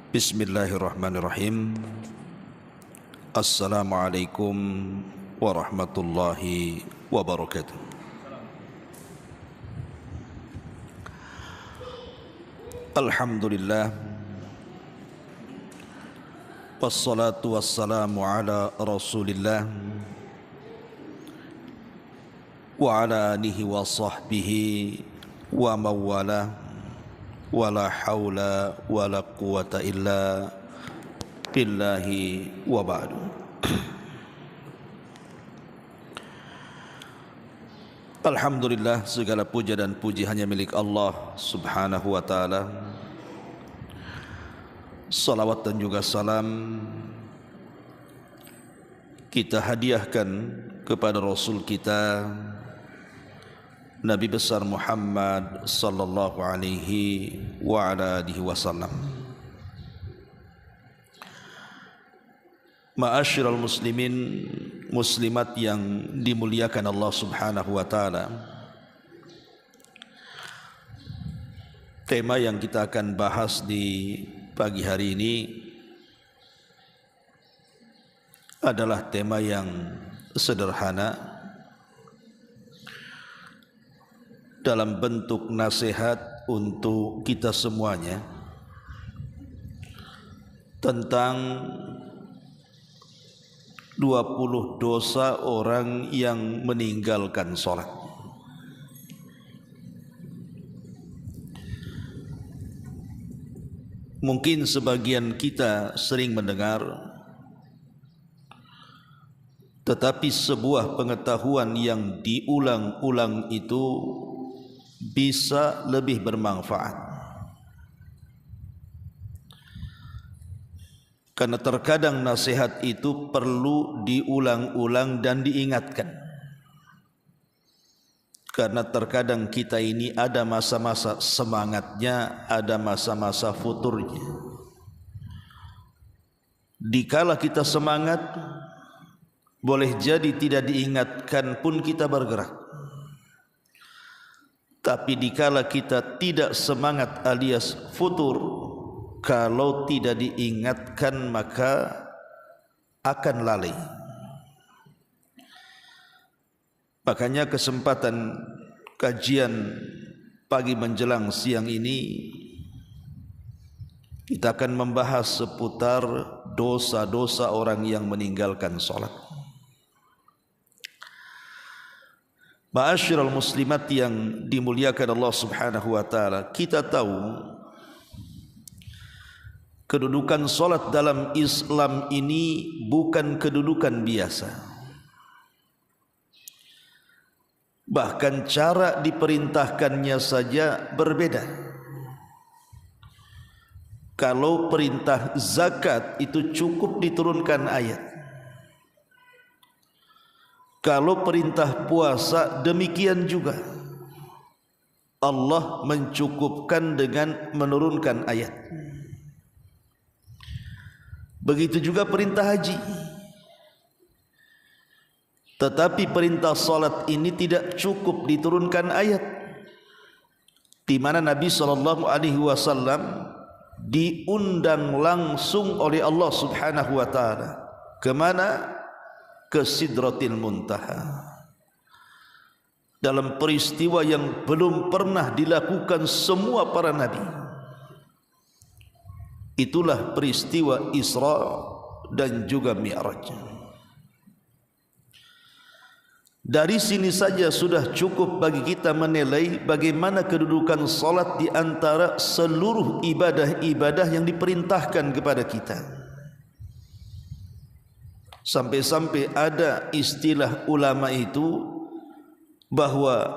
Bismillahirrahmanirrahim. Assalamualaikum warahmatullahi wabarakatuh. Alhamdulillah, wassalatu wassalamu ala rasulillah wa ala alihi wa sahbihi wa mawala. Wala haula wala quwata illa billahi wa ba'du. Alhamdulillah, segala puja dan puji hanya milik Allah subhanahu wa ta'ala. Salawat dan juga salam kita hadiahkan kepada Rasul kita Nabi besar Muhammad sallallahu alaihi wa ala alihi wasallam. Ma'asyiral muslimin muslimat yang dimuliakan Allah subhanahu wa ta'ala, tema yang kita akan bahas di pagi hari ini adalah tema yang sederhana dalam bentuk nasihat untuk kita semuanya tentang 20 dosa orang yang meninggalkan sholat. Mungkin sebagian kita sering mendengar, tetapi sebuah pengetahuan yang diulang-ulang itu bisa lebih bermanfaat, karena terkadang nasihat itu perlu diulang-ulang dan diingatkan, karena terkadang kita ini ada masa-masa semangatnya, ada masa-masa futurnya. Dikala kita semangat, boleh jadi tidak diingatkan pun kita bergerak. Tapi dikala kita tidak semangat alias futur, kalau tidak diingatkan maka akan lalai. Makanya kesempatan kajian pagi menjelang siang ini kita akan membahas seputar dosa-dosa orang yang meninggalkan sholat. Ma'asyiral muslimat yang dimuliakan Allah subhanahu wa ta'ala, kita tahu kedudukan solat dalam Islam ini bukan kedudukan biasa. Bahkan cara diperintahkannya saja berbeda. Kalau perintah zakat itu cukup diturunkan ayat. Kalau perintah puasa demikian juga, Allah mencukupkan dengan menurunkan ayat. Begitu juga perintah haji. Tetapi perintah salat ini tidak cukup diturunkan ayat, di mana Nabi SAW diundang langsung oleh Allah subhanahu wa ta'ala. Kemana? Ke Sidratil Muntaha, dalam peristiwa yang belum pernah dilakukan semua para nabi. Itulah peristiwa Isra dan juga Mi'raj. Dari sini saja sudah cukup bagi kita menilai bagaimana kedudukan salat di antara seluruh ibadah-ibadah yang diperintahkan kepada kita. Sampai-sampai ada istilah ulama itu bahwa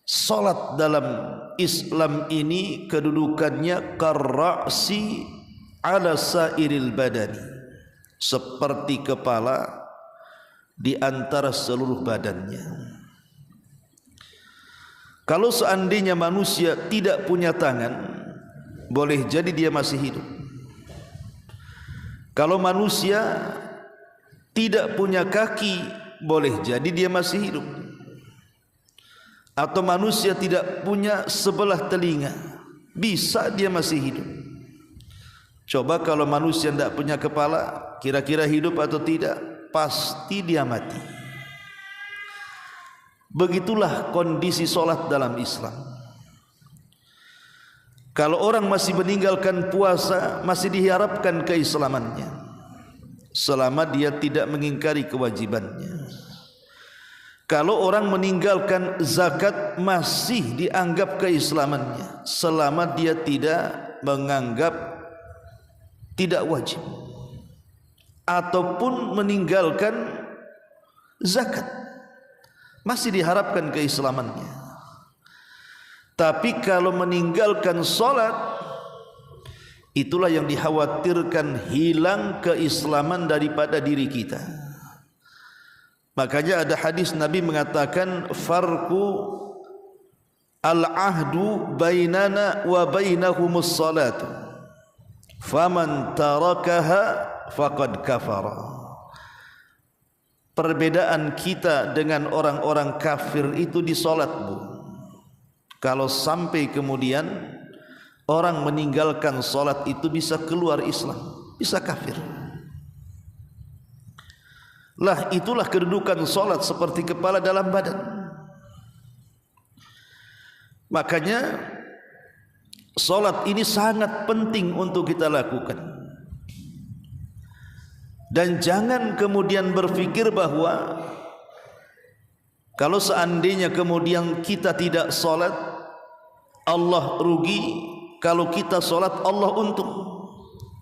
salat dalam Islam ini kedudukannya karra'si ala sairil badani, seperti kepala di antara seluruh badannya. Kalau seandainya manusia tidak punya tangan, boleh jadi dia masih hidup. Kalau manusia tidak punya kaki, boleh jadi dia masih hidup. Atau manusia tidak punya sebelah telinga, bisa dia masih hidup. Coba kalau manusia tidak punya kepala, kira-kira hidup atau tidak? Pasti dia mati. Begitulah kondisi solat dalam Islam. Kalau orang masih meninggalkan puasa, masih diharapkan keislamannya, selama dia tidak mengingkari kewajibannya. Kalau orang meninggalkan zakat, masih dianggap keislamannya, selama dia tidak menganggap tidak wajib, ataupun meninggalkan zakat, masih diharapkan keislamannya. Tapi kalau meninggalkan solat, itulah yang dikhawatirkan hilang keislaman daripada diri kita. Makanya ada hadis Nabi mengatakan, farqu al-ahdu bainana wa bainahumus salatu, faman tarakaha faqad kafara. Perbedaan kita dengan orang-orang kafir itu di solat, Bu. Kalau sampai kemudian orang meninggalkan solat, itu bisa keluar Islam, bisa kafir. Lah itulah kedudukan solat, seperti kepala dalam badan. Makanya solat ini sangat penting untuk kita lakukan. Dan jangan kemudian berpikir bahwa kalau seandainya kemudian kita tidak solat, Allah rugi. Kalau kita solat, Allah untung.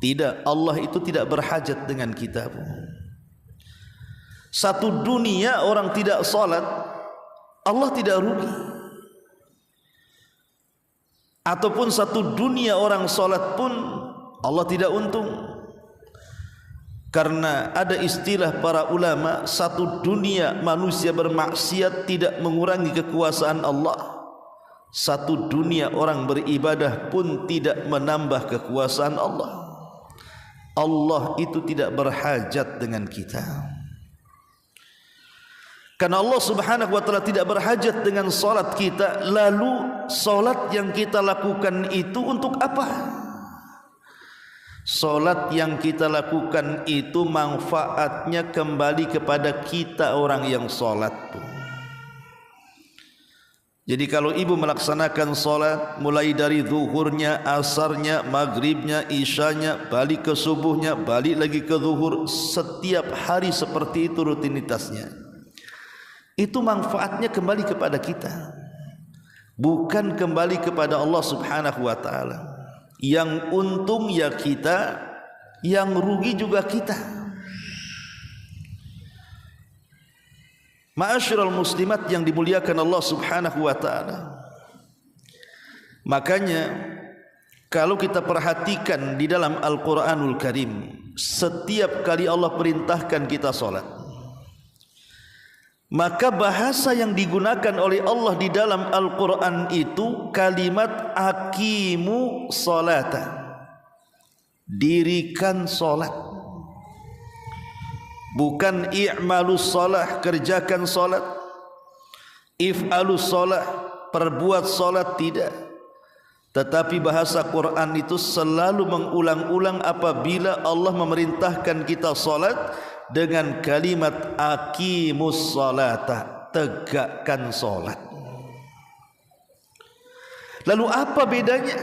Tidak, Allah itu tidak berhajat dengan kita. Satu dunia orang tidak solat, Allah tidak rugi. Ataupun satu dunia orang solat pun Allah tidak untung. Karena ada istilah para ulama, satu dunia manusia bermaksiat tidak mengurangi kekuasaan Allah. Satu dunia orang beribadah pun tidak menambah kekuasaan Allah. Allah itu tidak berhajat dengan kita. Karena Allah subhanahu wa ta'ala tidak berhajat dengan solat kita. Lalu solat yang kita lakukan itu untuk apa? Solat yang kita lakukan itu manfaatnya kembali kepada kita orang yang solat. Jadi kalau ibu melaksanakan solat, mulai dari zuhurnya, asarnya, maghribnya, isyanya, balik ke subuhnya, balik lagi ke zuhur, setiap hari seperti itu rutinitasnya, itu manfaatnya kembali kepada kita, bukan kembali kepada Allah subhanahu wa ta'ala. Yang untung ya kita, yang rugi juga kita. Ma'asyiral muslimat yang dimuliakan Allah subhanahu wa ta'ala. Makanya kalau kita perhatikan di dalam Al-Quranul Karim, setiap kali Allah perintahkan kita solat, maka bahasa yang digunakan oleh Allah di dalam Al-Quran itu kalimat aqimu salata, dirikan solat. Bukan i'malus salah, kerjakan solat, if'alus salah, perbuat solat, tidak. Tetapi bahasa Quran itu selalu mengulang-ulang apabila Allah memerintahkan kita solat dengan kalimat aqimus salata, tegakkan solat. Lalu apa bedanya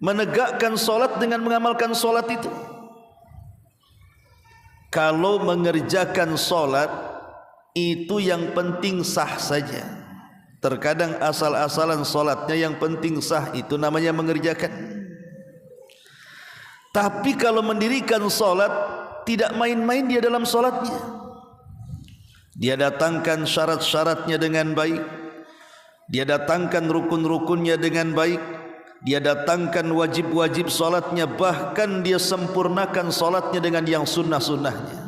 menegakkan solat dengan mengamalkan solat itu? Kalau mengerjakan solat itu yang penting sah saja. Terkadang asal-asalan solatnya yang penting sah, itu namanya mengerjakan. Tapi kalau mendirikan solat, tidak main-main dia dalam solatnya. Dia datangkan syarat-syaratnya dengan baik, dia datangkan rukun-rukunnya dengan baik, dia datangkan wajib-wajib solatnya, bahkan dia sempurnakan solatnya dengan yang sunnah-sunnahnya.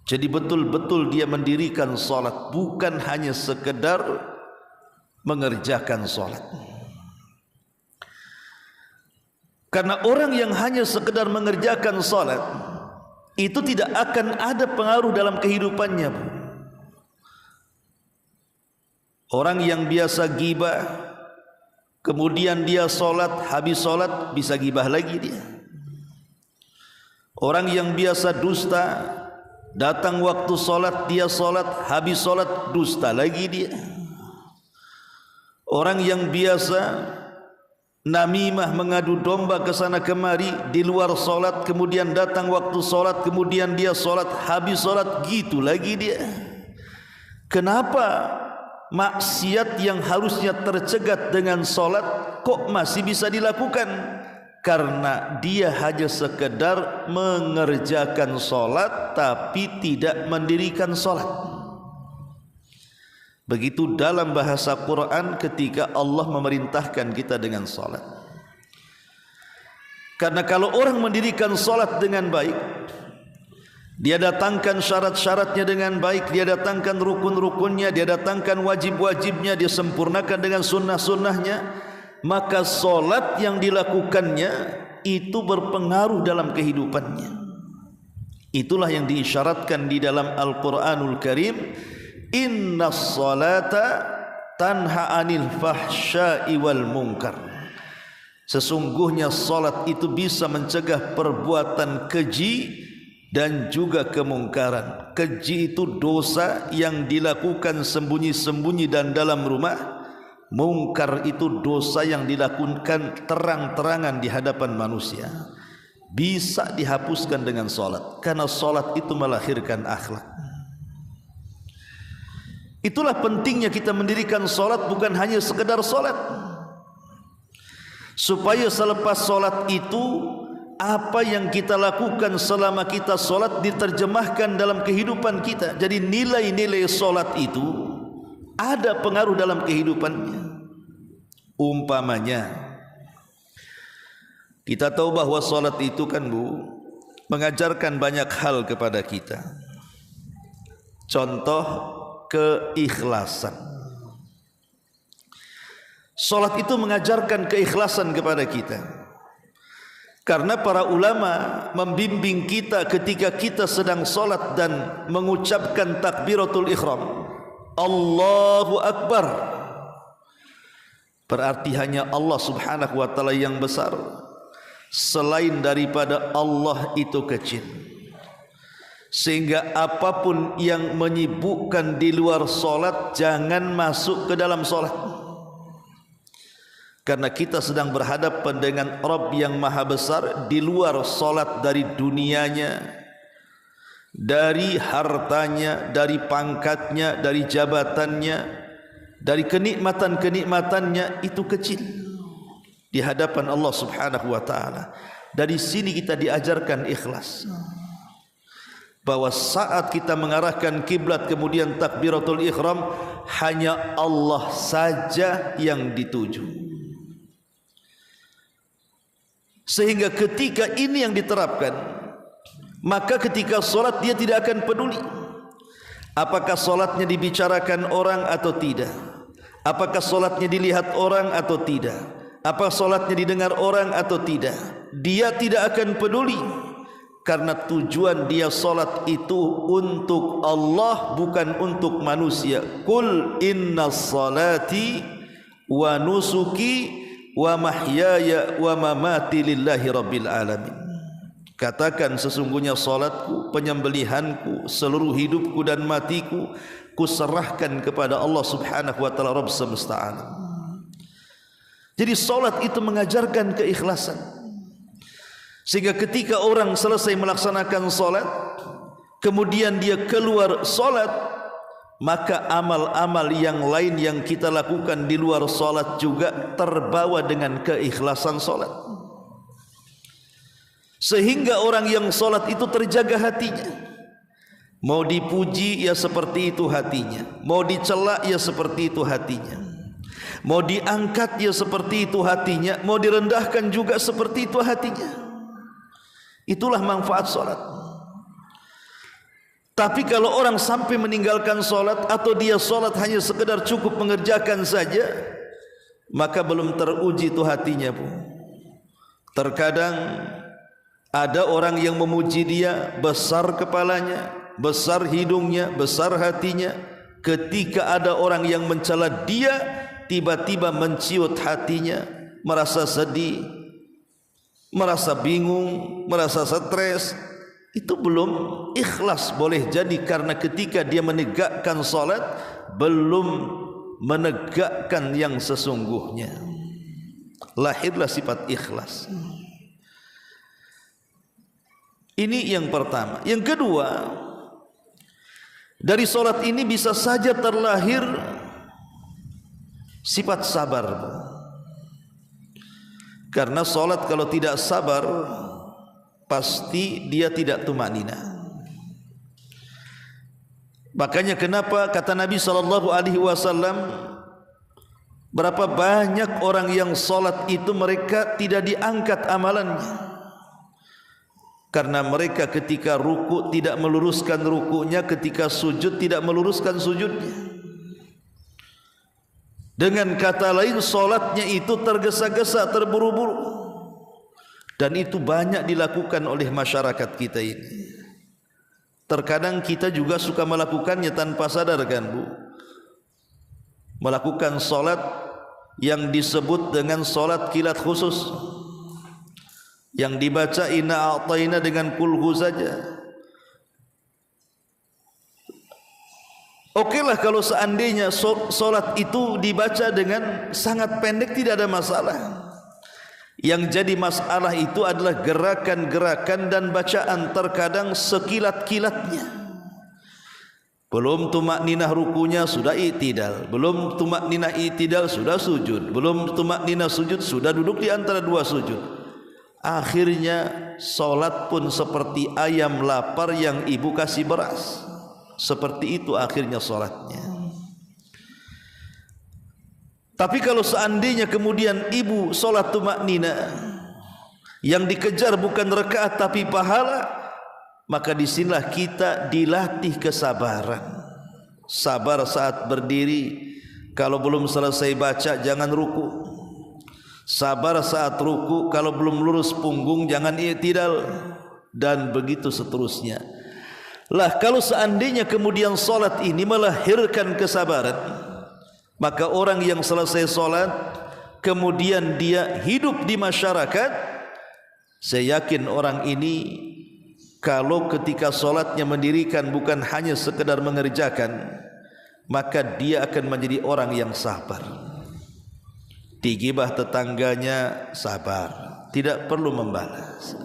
Jadi betul-betul dia mendirikan solat, bukan hanya sekedar mengerjakan solat. Karena orang yang hanya sekedar mengerjakan solat itu tidak akan ada pengaruh dalam kehidupannya. Orang yang biasa ghibah, kemudian dia solat, habis solat bisa gibah lagi dia. Orang yang biasa dusta, datang waktu solat dia solat, habis solat dusta lagi dia. Orang yang biasa namimah, mengadu domba ke sana kemari di luar solat, kemudian datang waktu solat, kemudian dia solat, habis solat, gitu lagi dia. Kenapa maksiat yang harusnya tercegat dengan solat kok masih bisa dilakukan? Karena dia hanya sekedar mengerjakan solat tapi tidak mendirikan solat. Begitu dalam bahasa Quran ketika Allah memerintahkan kita dengan solat. Karena kalau orang mendirikan solat dengan baik, dia datangkan syarat-syaratnya dengan baik, dia datangkan rukun-rukunnya, dia datangkan wajib-wajibnya, dia sempurnakan dengan sunnah-sunnahnya, maka solat yang dilakukannya itu berpengaruh dalam kehidupannya. Itulah yang diisyaratkan di dalam Al-Quranul Karim, innas salata tanha anil fahsya'i wal munkar. Sesungguhnya solat itu bisa mencegah perbuatan keji dan juga kemungkaran. Keji itu dosa yang dilakukan sembunyi-sembunyi dan dalam rumah. Mungkar itu dosa yang dilakukan terang-terangan di hadapan manusia. Bisa dihapuskan dengan solat, karena solat itu melahirkan akhlak. Itulah pentingnya kita mendirikan solat, bukan hanya sekedar solat, supaya selepas solat itu apa yang kita lakukan selama kita solat diterjemahkan dalam kehidupan kita. Jadi nilai-nilai solat itu ada pengaruh dalam kehidupannya. Umpamanya, kita tahu bahwa solat itu kan mengajarkan banyak hal kepada kita. Contoh, keikhlasan. Solat itu mengajarkan keikhlasan kepada kita. Karena para ulama membimbing kita ketika kita sedang solat dan mengucapkan takbiratul ihram, Allahu Akbar, berarti hanya Allah subhanahu wa ta'ala yang besar. Selain daripada Allah itu kecil. Sehingga apapun yang menyibukkan di luar solat jangan masuk ke dalam solat. Karena kita sedang berhadapan dengan Rabb yang maha besar, di luar solat, dari dunianya, dari hartanya, dari pangkatnya, dari jabatannya, dari kenikmatan-kenikmatannya, itu kecil di hadapan Allah subhanahu wa ta'ala. Dari sini kita diajarkan ikhlas, bahwa saat kita mengarahkan kiblat kemudian takbiratul ihram, hanya Allah saja yang dituju. Sehingga ketika ini yang diterapkan, maka ketika solat dia tidak akan peduli apakah solatnya dibicarakan orang atau tidak, apakah solatnya dilihat orang atau tidak, apakah solatnya didengar orang atau tidak. Dia tidak akan peduli, karena tujuan dia solat itu untuk Allah, bukan untuk manusia. Qul innas salati wa nusuki wa mahyaya wa mamati lillahi rabbil alamin. Katakan, sesungguhnya salatku, penyembelihanku, seluruh hidupku dan matiku kuserahkan kepada Allah subhanahu wa ta'ala, Rabb semesta alam. Jadi salat itu mengajarkan keikhlasan, sehingga ketika orang selesai melaksanakan salat kemudian dia keluar salat, maka amal-amal yang lain yang kita lakukan di luar solat juga terbawa dengan keikhlasan solat. Sehingga orang yang solat itu terjaga hatinya. Mau dipuji ya seperti itu hatinya, mau dicela ya seperti itu hatinya, mau diangkat ya seperti itu hatinya, mau direndahkan juga seperti itu hatinya. Itulah manfaat solat. Tapi kalau orang sampai meninggalkan solat, atau dia solat hanya sekedar cukup mengerjakan saja, maka belum teruji itu hatinya pun. Terkadang ada orang yang memuji dia, besar kepalanya, besar hidungnya, besar hatinya. Ketika ada orang yang mencela dia, tiba-tiba menciut hatinya, merasa sedih, merasa bingung, merasa stres, itu belum ikhlas. Boleh jadi karena ketika dia menegakkan salat belum menegakkan yang sesungguhnya. Lahirlah sifat ikhlas. Ini yang pertama. Yang kedua, dari salat ini bisa saja terlahir sifat sabar. Karena salat kalau tidak sabar pasti dia tidak tumanina. Makanya kenapa kata Nabi SAW, berapa banyak orang yang salat itu mereka tidak diangkat amalannya, karena mereka ketika ruku tidak meluruskan rukunya, ketika sujud tidak meluruskan sujudnya. Dengan kata lain, salatnya itu tergesa-gesa, terburu-buru. Dan itu banyak dilakukan oleh masyarakat kita ini. Terkadang kita juga suka melakukannya tanpa sadar, kan Bu? Melakukan salat yang disebut dengan salat kilat khusus, yang dibaca inna a'tayna dengan kulhu saja. Okelah kalau seandainya solat itu dibaca dengan sangat pendek, tidak ada masalah. Yang jadi masalah itu adalah gerakan-gerakan dan bacaan, terkadang sekilat-kilatnya. Belum tumakninah rukunya sudah i'tidal, belum tumakninah i'tidal sudah sujud, belum tumakninah sujud sudah duduk di antara dua sujud. Akhirnya solat pun seperti ayam lapar yang ibu kasih beras. Seperti itu akhirnya solatnya. Tapi kalau seandainya kemudian ibu solat tumaknina, yang dikejar bukan rakaat tapi pahala, maka disinilah kita dilatih kesabaran. Sabar saat berdiri, kalau belum selesai baca jangan ruku. Sabar saat ruku, kalau belum lurus punggung jangan i'tidal, dan begitu seterusnya. Lah kalau seandainya kemudian solat ini melahirkan kesabaran, maka orang yang selesai solat kemudian dia hidup di masyarakat, saya yakin orang ini kalau ketika solatnya mendirikan bukan hanya sekedar mengerjakan, maka dia akan menjadi orang yang sabar. Digibah tetangganya sabar, tidak perlu membalas.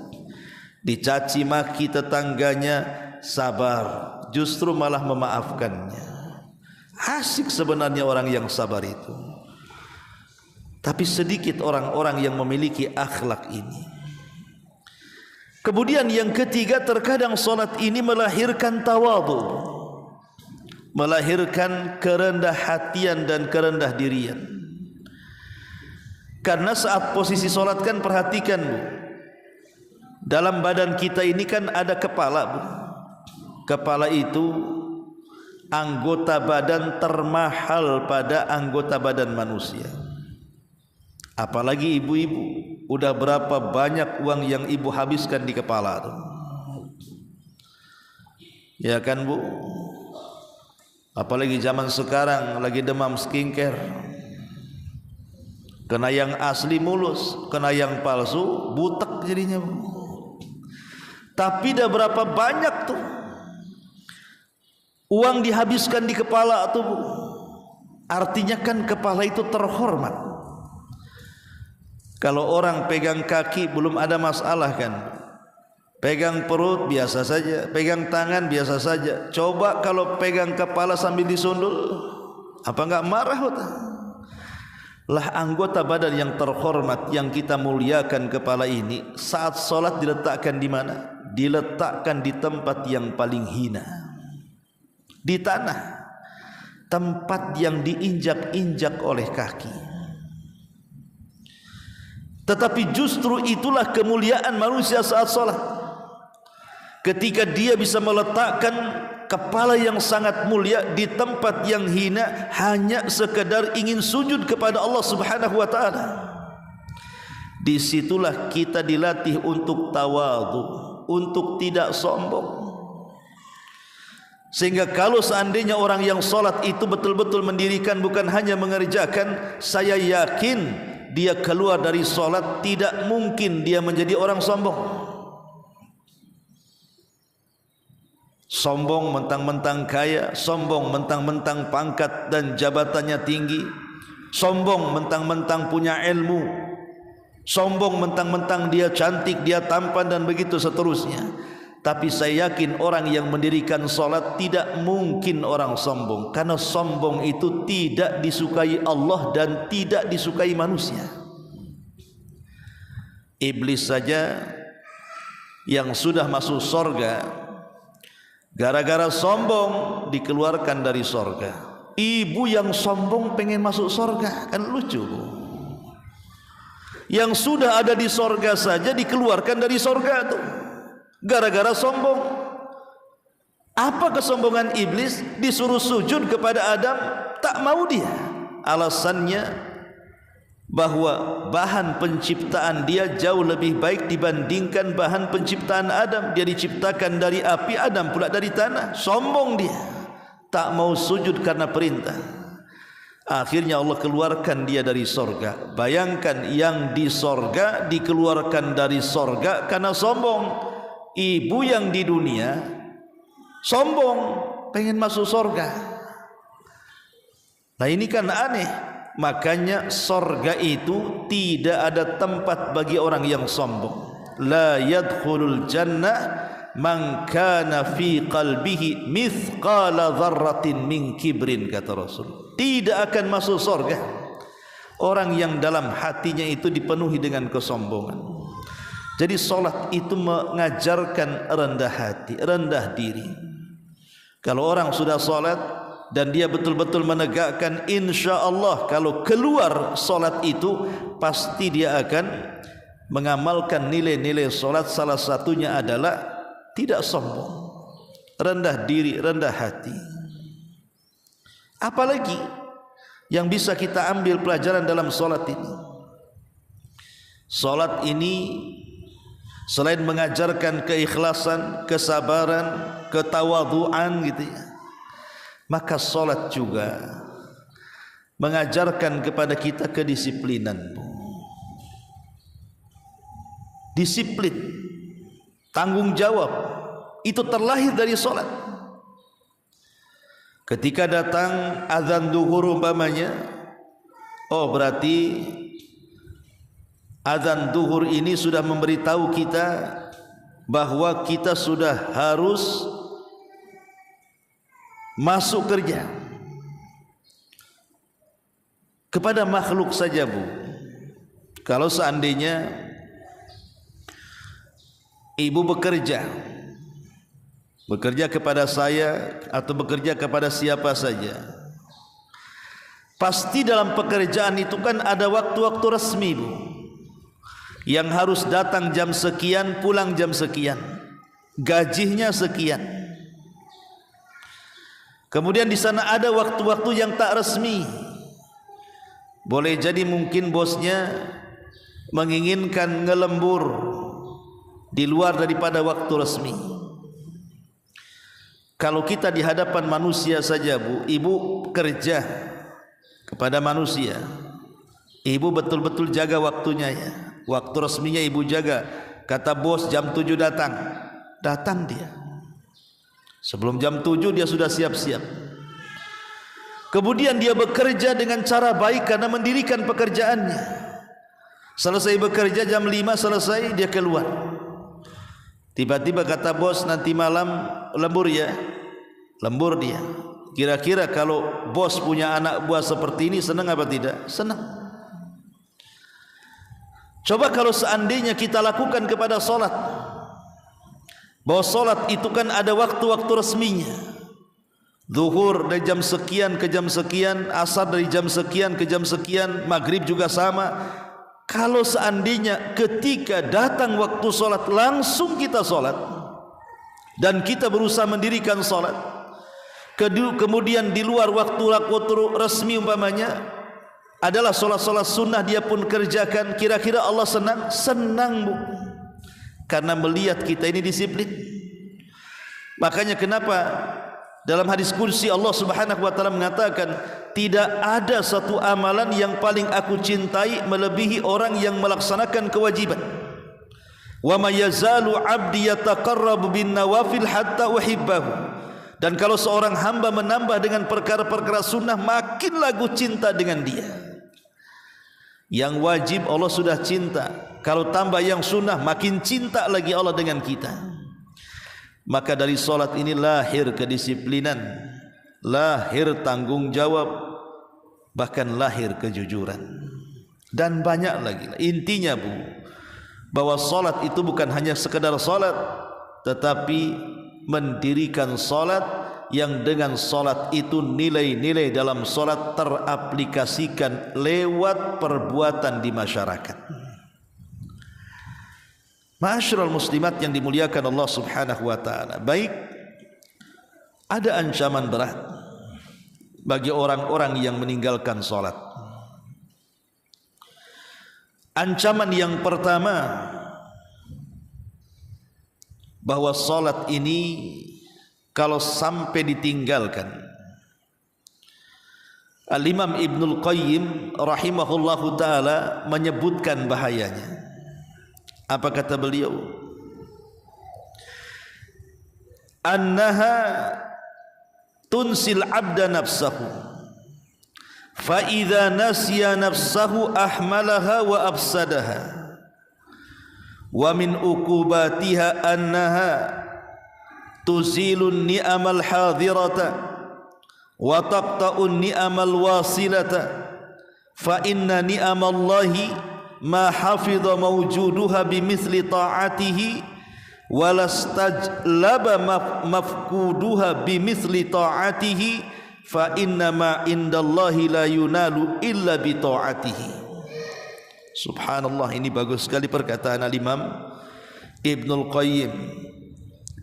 Dicaci maki tetangganya sabar, justru malah memaafkannya. Asik sebenarnya orang yang sabar itu. Tapi sedikit orang-orang yang memiliki akhlak ini. Kemudian yang ketiga, terkadang solat ini melahirkan tawadhu, melahirkan kerendah hatian dan kerendah dirian. Karena saat posisi solat kan, perhatikan Bu, dalam badan kita ini kan ada kepala Bu. Kepala itu anggota badan termahal pada anggota badan manusia. Apalagi ibu-ibu, udah berapa banyak uang yang ibu habiskan di kepala tuh. Ya kan Bu? Apalagi zaman sekarang lagi demam skincare. Kena yang asli mulus, kena yang palsu butek jadinya Bu. Tapi dah berapa banyak tuh uang dihabiskan di kepala tuh Bu. Artinya kan kepala itu terhormat. Kalau orang pegang kaki belum ada masalah kan, pegang perut biasa saja, pegang tangan biasa saja. Coba kalau pegang kepala sambil disundul, apa enggak marah? Lah anggota badan yang terhormat yang kita muliakan, kepala ini, saat solat diletakkan di mana? Diletakkan di tempat yang paling hina, di tanah, tempat yang diinjak-injak oleh kaki. Tetapi justru itulah kemuliaan manusia saat sholat, ketika dia bisa meletakkan kepala yang sangat mulia di tempat yang hina, hanya sekedar ingin sujud kepada Allah Subhanahu wa ta'ala. Disitulah kita dilatih untuk tawadhu, untuk tidak sombong. Sehingga kalau seandainya orang yang sholat itu betul-betul mendirikan, bukan hanya mengerjakan, saya yakin dia keluar dari sholat tidak mungkin dia menjadi orang sombong. Sombong mentang-mentang kaya, sombong mentang-mentang pangkat dan jabatannya tinggi, sombong mentang-mentang punya ilmu, sombong mentang-mentang dia cantik, dia tampan dan begitu seterusnya. Tapi saya yakin orang yang mendirikan solat tidak mungkin orang sombong, karena sombong itu tidak disukai Allah dan tidak disukai manusia. Iblis saja yang sudah masuk sorga gara-gara sombong dikeluarkan dari sorga. Ibu yang sombong pengen masuk sorga, kan lucu. Yang sudah ada di sorga saja dikeluarkan dari sorga tuh gara-gara sombong. Apa kesombongan iblis? Disuruh sujud kepada Adam, tak mau dia. Alasannya bahwa bahan penciptaan dia jauh lebih baik dibandingkan bahan penciptaan Adam. Dia diciptakan dari api, Adam pula dari tanah. Sombong dia, tak mau sujud karena perintah. Akhirnya Allah keluarkan dia dari sorga. Bayangkan, yang di sorga dikeluarkan dari sorga karena sombong. Ibu yang di dunia sombong pengen masuk sorga. Nah ini kan aneh. Makanya sorga itu tidak ada tempat bagi orang yang sombong. La yadkhulul jannah man kana fi qalbihi mithqala dzarratin min kibrin, kata Rasul. Tidak akan masuk sorga orang yang dalam hatinya itu dipenuhi dengan kesombongan. Jadi solat itu mengajarkan rendah hati, rendah diri. Kalau orang sudah solat dan dia betul-betul menegakkan, insya Allah kalau keluar solat itu pasti dia akan mengamalkan nilai-nilai solat. Salah satunya adalah tidak sombong, rendah diri, rendah hati. Apalagi yang bisa kita ambil pelajaran dalam solat ini? Solat ini selain mengajarkan keikhlasan, kesabaran, ketawaduan gitu ya, maka solat juga mengajarkan kepada kita kedisiplinan. Disiplin, tanggung jawab, itu terlahir dari solat. Ketika datang azan duhur umpamanya, oh berarti azan duhur ini sudah memberitahu kita bahwa kita sudah harus masuk kerja. Kepada makhluk saja, Bu, kalau seandainya ibu bekerja kepada saya atau bekerja kepada siapa saja, pasti dalam pekerjaan itu kan ada waktu-waktu resmi, Bu, yang harus datang jam sekian, pulang jam sekian, gajinya sekian. Kemudian di sana ada waktu-waktu yang tak resmi. Boleh jadi mungkin bosnya menginginkan ngelembur di luar daripada waktu resmi. Kalau kita di hadapan manusia saja, Bu, ibu kerja kepada manusia, ibu betul-betul jaga waktunya ya. Waktu resminya ibu jaga. Kata bos jam 7 datang, datang dia. Sebelum jam 7 dia sudah siap-siap. Kemudian dia bekerja dengan cara baik karena mendirikan pekerjaannya. Selesai bekerja jam 5 selesai, dia keluar. Tiba-tiba kata bos nanti malam lembur ya. Lembur dia. Kira-kira kalau bos punya anak buah seperti ini senang apa tidak? Senang. Coba kalau seandainya kita lakukan kepada solat, bahwa solat itu kan ada waktu-waktu resminya. Zuhur dari jam sekian ke jam sekian, asar dari jam sekian ke jam sekian, maghrib juga sama. Kalau seandainya ketika datang waktu solat langsung kita solat, dan kita berusaha mendirikan solat, kemudian di luar waktu resmi umpamanya adalah solat-solat sunnah dia pun kerjakan, kira-kira Allah senang? Senang, Bu, karena melihat kita ini disiplin. Makanya kenapa Dalam hadis kursi Allah Subhanahu wa taala mengatakan, tidak ada satu amalan yang paling aku cintai melebihi orang yang melaksanakan kewajiban. Wa may yazalu 'abdi yataqarrabu bin nawafil hatta uhibbahu. Dan kalau seorang hamba menambah dengan perkara-perkara sunnah, makin lagu cinta dengan dia. Yang wajib Allah sudah cinta, kalau tambah yang sunnah makin cinta lagi Allah dengan kita. Maka dari solat ini lahir kedisiplinan, lahir tanggung jawab, bahkan lahir kejujuran, dan banyak lagi. Intinya Bu, bahwa solat itu bukan hanya sekedar solat, tetapi mendirikan solat yang dengan solat itu nilai-nilai dalam solat teraplikasikan lewat perbuatan di masyarakat. Ma'asyiral muslimat yang dimuliakan Allah Subhanahu wa taala, baik, ada ancaman berat bagi orang-orang yang meninggalkan salat. Ancaman yang pertama, bahwa salat ini kalau sampai ditinggalkan, Al-Imam Ibnul Qayyim rahimahullahu taala menyebutkan bahayanya. Apa kata beliau? Annaha tunsil abda nafsahu, fa idza nasiya nafsahu ahmalaha wa afsadaha, wa min uqubatiha annaha tuzilun ni'amal hadirata wa taqta'un ni'amal wasilata, fa inna ni'amallahi ma hafidha mawjuduha bimithli ta'atihi walastajlaba mafkuduha bimithli ta'atihi, fa inna ma indallahi la yunalu illa bi ta'atihi. Subhanallah, ini bagus sekali perkataan Al-Imam Ibnul Qayyim,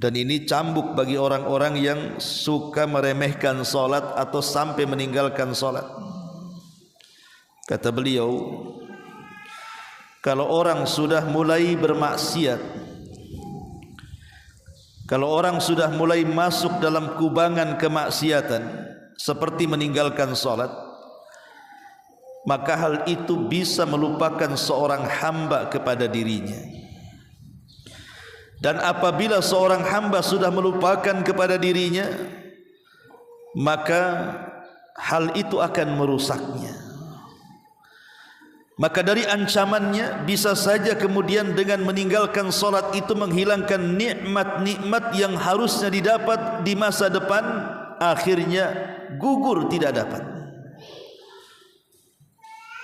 dan ini cambuk bagi orang-orang yang suka meremehkan salat atau sampai meninggalkan salat. Kata beliau, kalau orang sudah mulai bermaksiat, kalau orang sudah mulai masuk dalam kubangan kemaksiatan seperti meninggalkan salat, maka hal itu bisa melupakan seorang hamba kepada dirinya. Dan apabila seorang hamba sudah melupakan kepada dirinya, maka hal itu akan merusaknya. Maka dari ancamannya, bisa saja kemudian dengan meninggalkan salat itu menghilangkan nikmat-nikmat yang harusnya didapat di masa depan, akhirnya gugur tidak dapat.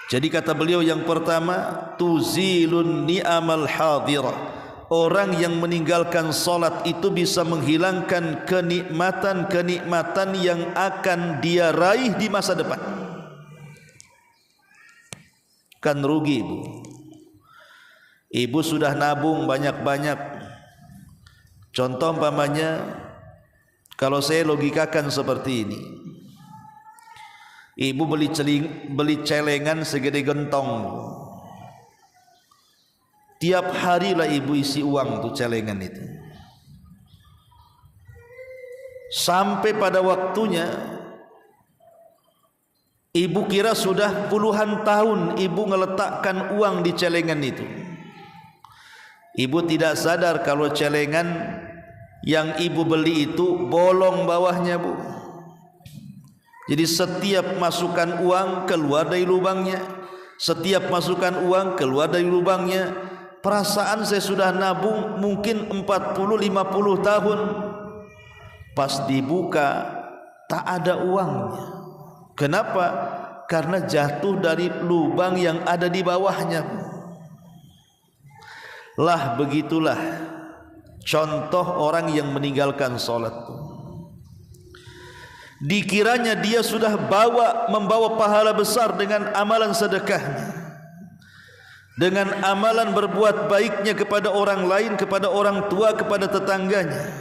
Jadi kata beliau yang pertama, tuzilun ni'amal hadirah. Orang yang meninggalkan salat itu bisa menghilangkan kenikmatan-kenikmatan yang akan dia raih di masa depan. Kan rugi ibu. Ibu sudah nabung banyak-banyak. Contoh umpamanya, kalau saya logikakan seperti ini, ibu beli celengan segede gentong. Tiap harilah ibu isi uang tuh celengan itu. Sampai pada waktunya ibu kira sudah puluhan tahun ibu ngeletakkan uang di celengan itu. Ibu tidak sadar kalau celengan yang ibu beli itu bolong bawahnya Bu. Jadi setiap masukkan uang keluar dari lubangnya, setiap masukkan uang keluar dari lubangnya. Perasaan saya sudah nabung mungkin 40-50 tahun, pas dibuka tak ada uangnya. Kenapa? Karena jatuh dari lubang yang ada di bawahnya. Lah begitulah contoh orang yang meninggalkan salat. Dikiranya dia sudah membawa pahala besar dengan amalan sedekahnya, dengan amalan berbuat baiknya kepada orang lain, kepada orang tua, kepada tetangganya.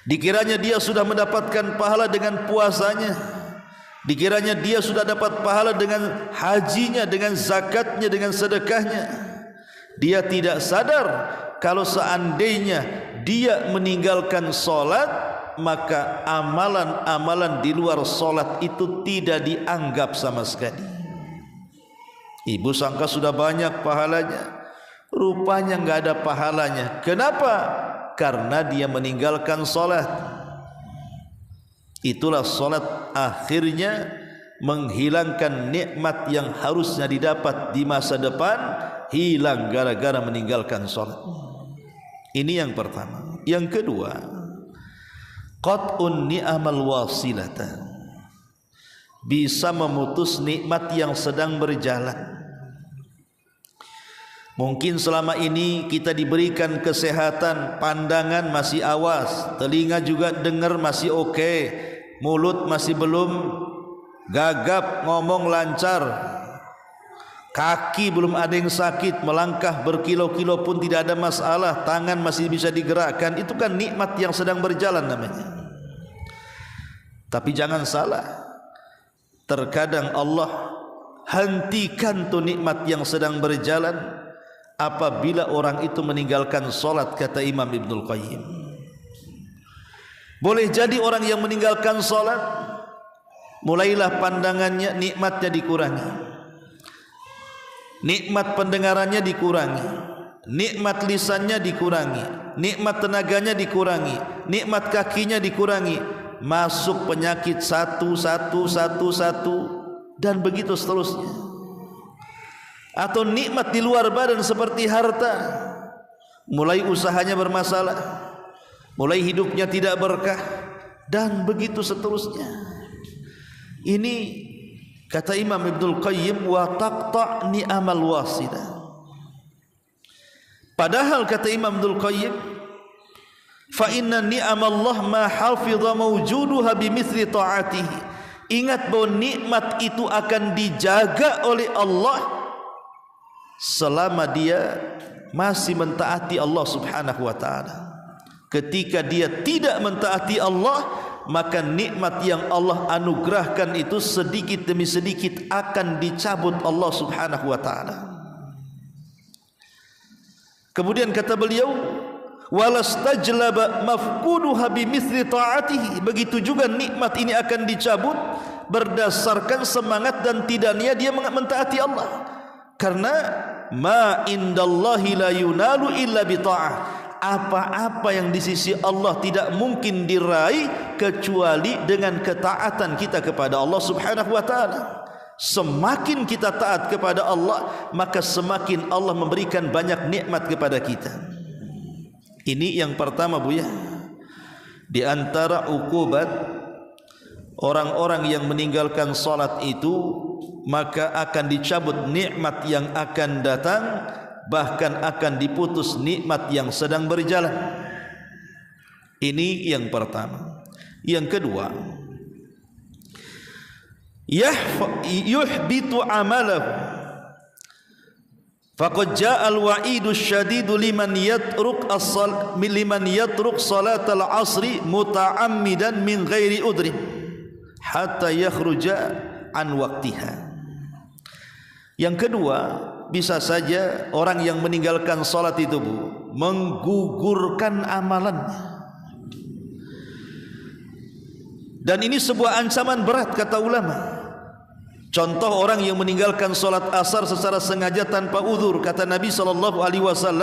Dikiranya dia sudah mendapatkan pahala dengan puasanya, dikiranya dia sudah dapat pahala dengan hajinya, dengan zakatnya, dengan sedekahnya. Dia tidak sadar kalau seandainya dia meninggalkan salat, maka amalan-amalan di luar solat itu tidak dianggap sama sekali. Ibu sangka sudah banyak pahalanya, rupanya enggak ada pahalanya. Kenapa? Karena dia meninggalkan solat. Itulah solat akhirnya menghilangkan nikmat yang harusnya didapat di masa depan, hilang gara-gara meninggalkan solat. Ini yang pertama. Yang kedua, qat'un ni'amal wasilata, bisa memutus nikmat yang sedang berjalan. Mungkin selama ini kita diberikan kesehatan, pandangan masih awas, telinga juga dengar masih oke, mulut masih belum gagap, ngomong lancar, kaki belum ada yang sakit, melangkah berkilo-kilo pun tidak ada masalah, tangan masih bisa digerakkan. Itu kan nikmat yang sedang berjalan namanya. Tapi jangan salah, terkadang Allah hentikan tuh nikmat yang sedang berjalan apabila orang itu meninggalkan solat, kata Imam Ibnul Qayyim. Boleh jadi orang yang meninggalkan solat, mulailah pandangannya, nikmatnya dikurangi, nikmat pendengarannya dikurangi, nikmat lisannya dikurangi, nikmat tenaganya dikurangi, nikmat kakinya dikurangi, masuk penyakit satu, dan begitu seterusnya. Atau nikmat di luar badan seperti harta, mulai usahanya bermasalah, mulai hidupnya tidak berkah, dan begitu seterusnya. Ini kata Imam Ibnul Qayyim, wa taqta' ni'amal wasilah. Padahal kata Imam Ibnul Qayyim, fa inna ni'amallah ma hafidha mawjuduha bimithli ta'atihi. Ingat bahwa nikmat itu akan dijaga oleh Allah selama dia masih mentaati Allah Subhanahu wa taala. Ketika dia tidak mentaati Allah, maka nikmat yang Allah anugerahkan itu sedikit demi sedikit akan dicabut Allah Subhanahu wa taala. Kemudian kata beliau, walastajlaba mafquduha bimithli ta'atihi. Begitu juga nikmat ini akan dicabut berdasarkan semangat dan tidaknya dia mentaati Allah. Karena ma indallahi la yunalu illa bi ta'ah. Apa-apa yang di sisi Allah tidak mungkin diraih kecuali dengan ketaatan kita kepada Allah Subhanahu wa taala. Semakin kita taat kepada Allah, maka semakin Allah memberikan banyak nikmat kepada kita. Ini yang pertama, Bu ya. Di antara ukubat orang-orang yang meninggalkan salat itu, maka akan dicabut nikmat yang akan datang, bahkan akan diputus nikmat yang sedang berjalan. Ini yang pertama. Yang kedua, yuhbitu amalahu. Faqad jaa al-wa'idu syadidu liman yatruk salatal asri muta'ammidan min ghairi udrin hatta yakhruja an waqtiha. Yang kedua, bisa saja orang yang meninggalkan salat itu, Bu, menggugurkan amalannya. Dan ini sebuah ancaman berat kata ulama. Contoh orang yang meninggalkan salat asar secara sengaja tanpa uzur, kata Nabi SAW,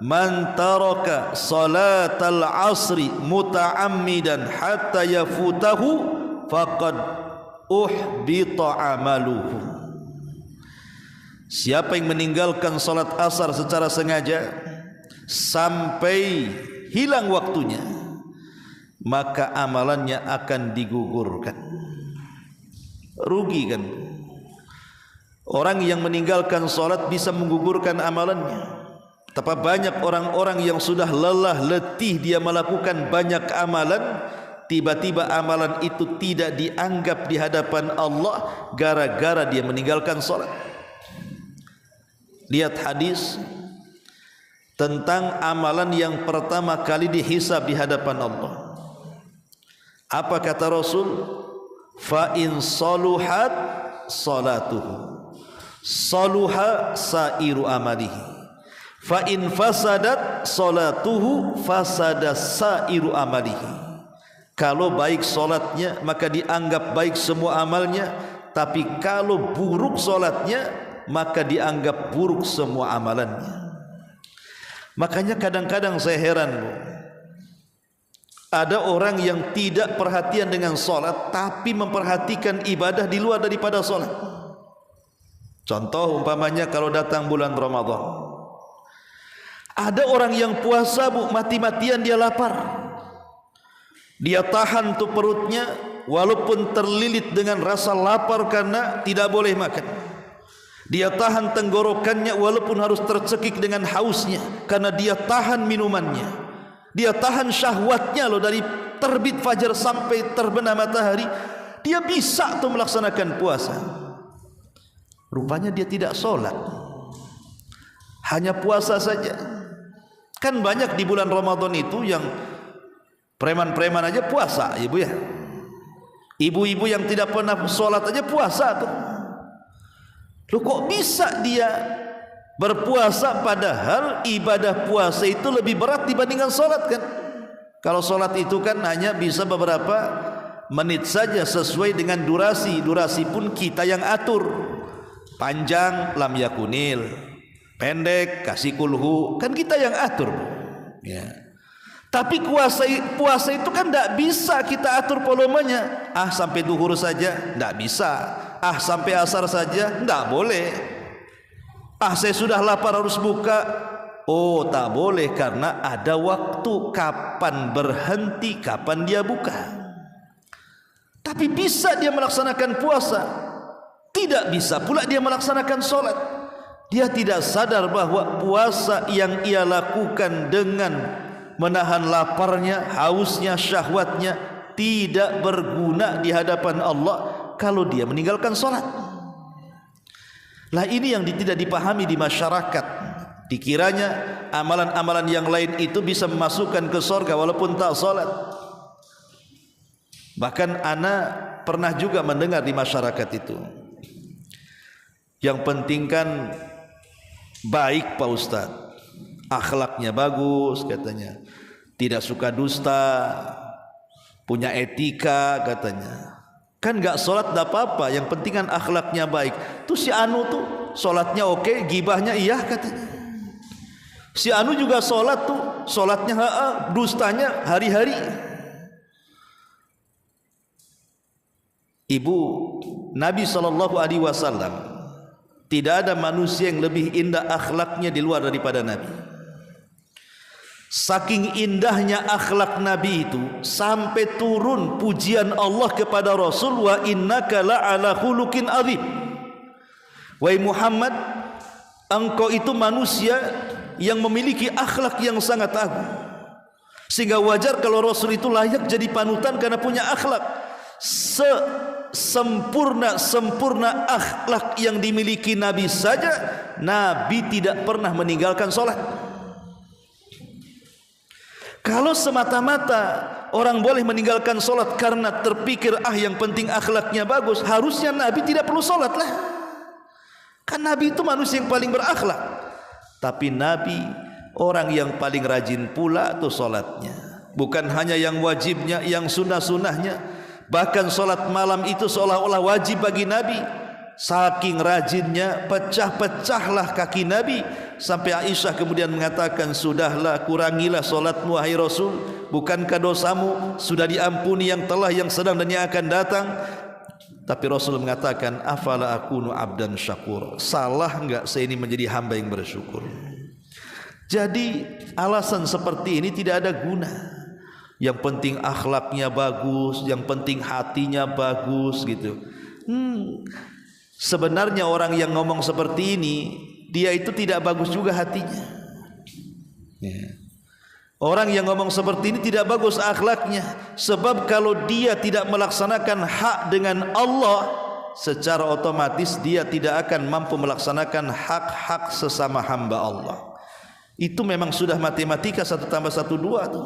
man taraka salatal asri muta'ammidan hatta yafutahu faqad uhbita amaluhu. Siapa yang meninggalkan salat asar secara sengaja sampai hilang waktunya, maka amalannya akan digugurkan. Rugi kan? Orang yang meninggalkan salat bisa menggugurkan amalannya. Betapa banyak orang-orang yang sudah lelah letih dia melakukan banyak amalan, tiba-tiba amalan itu tidak dianggap di hadapan Allah gara-gara dia meninggalkan salat. Lihat hadis tentang amalan yang pertama kali dihisab di hadapan Allah. Apa kata Rasul? Fa in saluhat salatuhu saluha sairu amalihi, fa in fasadat salatuhu fasada sairu amalihi. Kalau baik solatnya maka dianggap baik semua amalnya, tapi kalau buruk solatnya maka dianggap buruk semua amalannya. Makanya kadang-kadang saya heran, ada orang yang tidak perhatian dengan solat tapi memperhatikan ibadah di luar daripada solat. Contoh umpamanya kalau datang bulan Ramadan, ada orang yang puasa mati-matian dia lapar, dia tahan tuh perutnya walaupun terlilit dengan rasa lapar karena tidak boleh makan. Dia tahan tenggorokannya walaupun harus tercekik dengan hausnya karena dia tahan minumannya. Dia tahan syahwatnya loh, dari terbit fajar sampai terbenam matahari. Dia bisa tuh melaksanakan puasa. Rupanya dia tidak sholat, hanya puasa saja. Kan banyak di bulan Ramadan itu yang preman-preman aja puasa, ibu ya. Ibu-ibu yang tidak pernah sholat aja puasa tuh. Loh, kok bisa dia berpuasa padahal ibadah puasa itu lebih berat dibandingkan sholat kan? Kalau sholat itu kan hanya bisa beberapa menit saja sesuai dengan durasi. Durasi pun kita yang atur. Panjang lam yakunil, pendek kasih kulhu, kan kita yang atur, ya. Tapi puasa itu kan tidak bisa kita atur volumenya. Sampai duhur saja tidak bisa. Sampai asar saja tidak boleh. Saya sudah lapar harus buka. Oh, tak boleh, karena ada waktu kapan berhenti, kapan dia buka. Tapi bisa dia melaksanakan puasa, tidak bisa pula dia melaksanakan sholat. Dia tidak sadar bahwa puasa yang ia lakukan dengan menahan laparnya, hausnya, syahwatnya tidak berguna di hadapan Allah kalau dia meninggalkan sholat. Lah ini yang tidak dipahami di masyarakat. Dikiranya amalan-amalan yang lain itu bisa memasukkan ke surga walaupun tak sholat. Bahkan ana pernah juga mendengar di masyarakat itu, yang penting kan baik Pak Ustadz, akhlaknya bagus katanya, tidak suka dusta, punya etika katanya. Kan gak sholat gak apa-apa, yang penting kan akhlaknya baik. Tuh si Anu tuh sholatnya oke, gibahnya iya katanya. Si Anu juga sholat tuh, sholatnya dustanya hari-hari. Ibu, Nabi SAW, tidak ada manusia yang lebih indah akhlaknya di luar daripada Nabi. Saking indahnya akhlak Nabi itu sampai turun pujian Allah kepada Rasul, wa innaka la'ala khuluqin azim. Wahai Muhammad, engkau itu manusia yang memiliki akhlak yang sangat agung, sehingga wajar kalau Rasul itu layak jadi panutan karena punya akhlak. Sempurna akhlak yang dimiliki Nabi saja, Nabi tidak pernah meninggalkan sholat. Kalau semata-mata orang boleh meninggalkan sholat karena terpikir yang penting akhlaknya bagus, harusnya Nabi tidak perlu sholat lah. Kan Nabi itu manusia yang paling berakhlak. Tapi Nabi orang yang paling rajin pula tuh sholatnya. Bukan hanya yang wajibnya, yang sunnah-sunnahnya. Bahkan sholat malam itu seolah-olah wajib bagi Nabi. Saking rajinnya, pecah-pecahlah kaki Nabi, sampai Aisyah kemudian mengatakan, sudahlah, kurangilah sholatmu wahai Rasul, bukankah dosamu sudah diampuni yang telah, yang sedang dan yang akan datang? Tapi Rasul mengatakan, afala akunu abdan syakur, salah enggak saya ini menjadi hamba yang bersyukur? Jadi alasan seperti ini tidak ada guna. Yang penting akhlaknya bagus, yang penting hatinya bagus gitu. Sebenarnya orang yang ngomong seperti ini, dia itu tidak bagus juga hatinya. Orang yang ngomong seperti ini tidak bagus akhlaknya. Sebab kalau dia tidak melaksanakan hak dengan Allah, secara otomatis dia tidak akan mampu melaksanakan hak-hak sesama hamba Allah. Itu memang sudah matematika 1 tambah 1 2 tuh.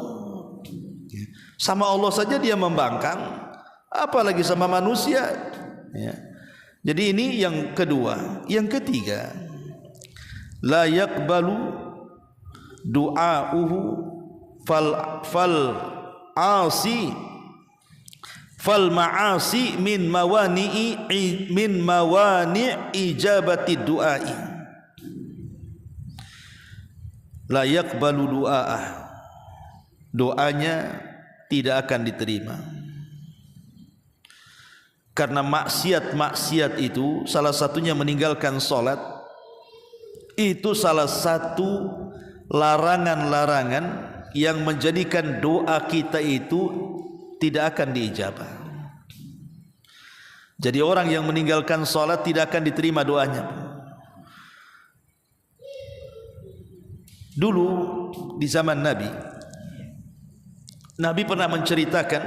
Sama Allah saja dia membangkang, apalagi sama manusia. Jadi ini yang kedua. Yang ketiga, la yaqbalu du'a'uhu fal asi fal ma'asi min mawani ijabati du'ai la yaqbalu du'a'ah, doanya tidak akan diterima. Karena maksiat-maksiat itu salah satunya meninggalkan salat, itu salah satu larangan-larangan yang menjadikan doa kita itu tidak akan diijabah. Jadi orang yang meninggalkan salat tidak akan diterima doanya. Dulu di zaman Nabi pernah menceritakan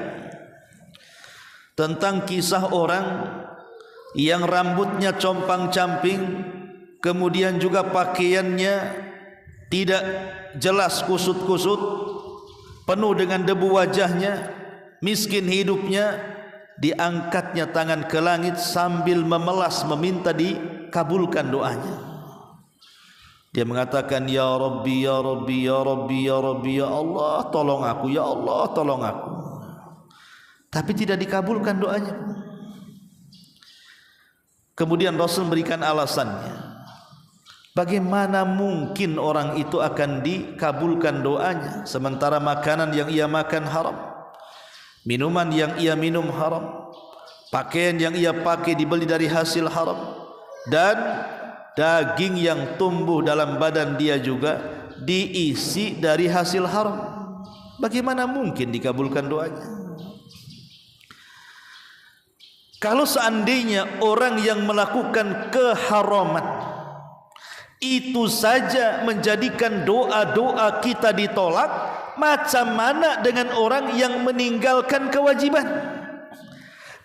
tentang kisah orang yang rambutnya compang-camping, kemudian juga pakaiannya tidak jelas kusut-kusut, penuh dengan debu wajahnya, miskin hidupnya, diangkatnya tangan ke langit sambil memelas meminta dikabulkan doanya. Dia mengatakan, ya Rabbi, ya Rabbi, ya Rabbi, ya Rabbi, ya Allah tolong aku, ya Allah tolong aku. Tapi tidak dikabulkan doanya. Kemudian Rasul memberikan alasannya. Bagaimana mungkin orang itu akan dikabulkan doanya sementara makanan yang ia makan haram, minuman yang ia minum haram, pakaian yang ia pakai dibeli dari hasil haram, dan daging yang tumbuh dalam badan dia juga diisi dari hasil haram. Bagaimana mungkin dikabulkan doanya? Kalau seandainya orang yang melakukan keharaman itu saja menjadikan doa-doa kita ditolak, macam mana dengan orang yang meninggalkan kewajiban?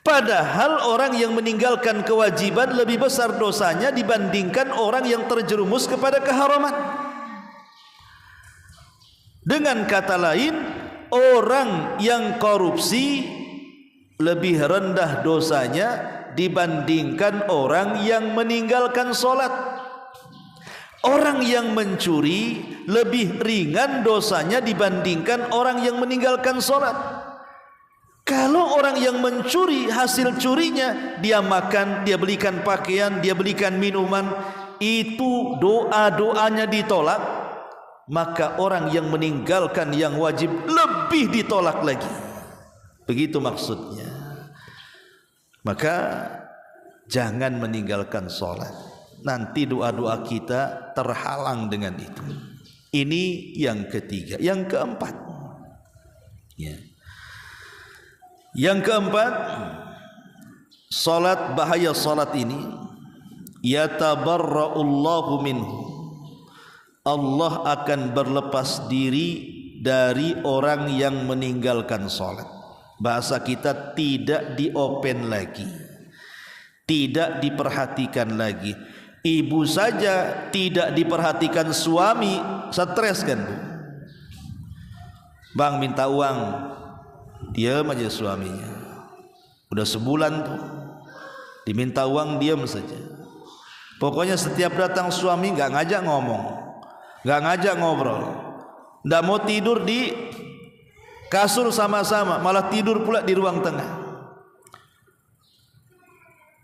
Padahal orang yang meninggalkan kewajiban lebih besar dosanya dibandingkan orang yang terjerumus kepada keharaman. Dengan kata lain, orang yang korupsi lebih rendah dosanya dibandingkan orang yang meninggalkan solat. Orang yang mencuri lebih ringan dosanya dibandingkan orang yang meninggalkan solat. Kalau orang yang mencuri, hasil curinya dia makan, dia belikan pakaian, dia belikan minuman, itu doa-doanya ditolak, maka orang yang meninggalkan yang wajib lebih ditolak lagi. Begitu maksudnya. Maka jangan meninggalkan sholat, nanti doa-doa kita terhalang dengan itu. Ini yang ketiga. Yang keempat, yang keempat, sholat, bahaya sholat ini, yatabarra'ullahu minhu, Allah akan berlepas diri dari orang yang meninggalkan sholat. Bahasa kita tidak diopen lagi, tidak diperhatikan lagi. Ibu saja tidak diperhatikan suami, stres kan Bu? Bang minta uang, diam aja suaminya. Udah sebulan tuh diminta uang, diam saja. Pokoknya setiap datang suami nggak ngajak ngomong, nggak ngajak ngobrol, nggak mau tidur di kasur sama-sama, malah tidur pula di ruang tengah.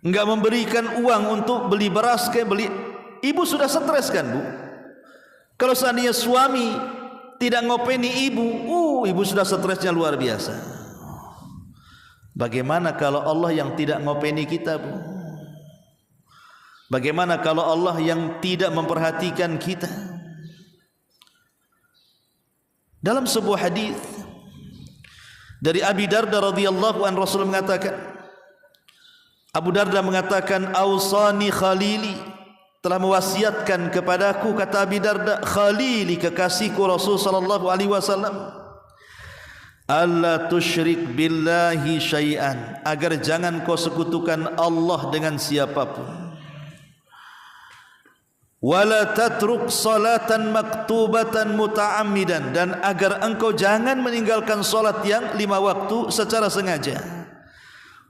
Enggak memberikan uang untuk beli beras kayak beli. Ibu sudah stres kan Bu? Kalau seandainya suami tidak ngopeni ibu, ibu sudah stresnya luar biasa. Bagaimana kalau Allah yang tidak ngopeni kita Bu? Bagaimana kalau Allah yang tidak memperhatikan kita? Dalam sebuah hadis dari Abi Darda radhiyallahu anhu, Rasul mengatakan, Abu Darda mengatakan, ausani khalili, telah mewasiatkan kepadaku, kata Abi Darda, khalili, kekasihku Rasul sallallahu alaihi wasallam, alla tusyrik billahi syai'an, agar jangan kau sekutukan Allah dengan siapapun, wala tatruk salatan maktubatan muta'ammidan, dan agar engkau jangan meninggalkan salat yang 5 waktu secara sengaja.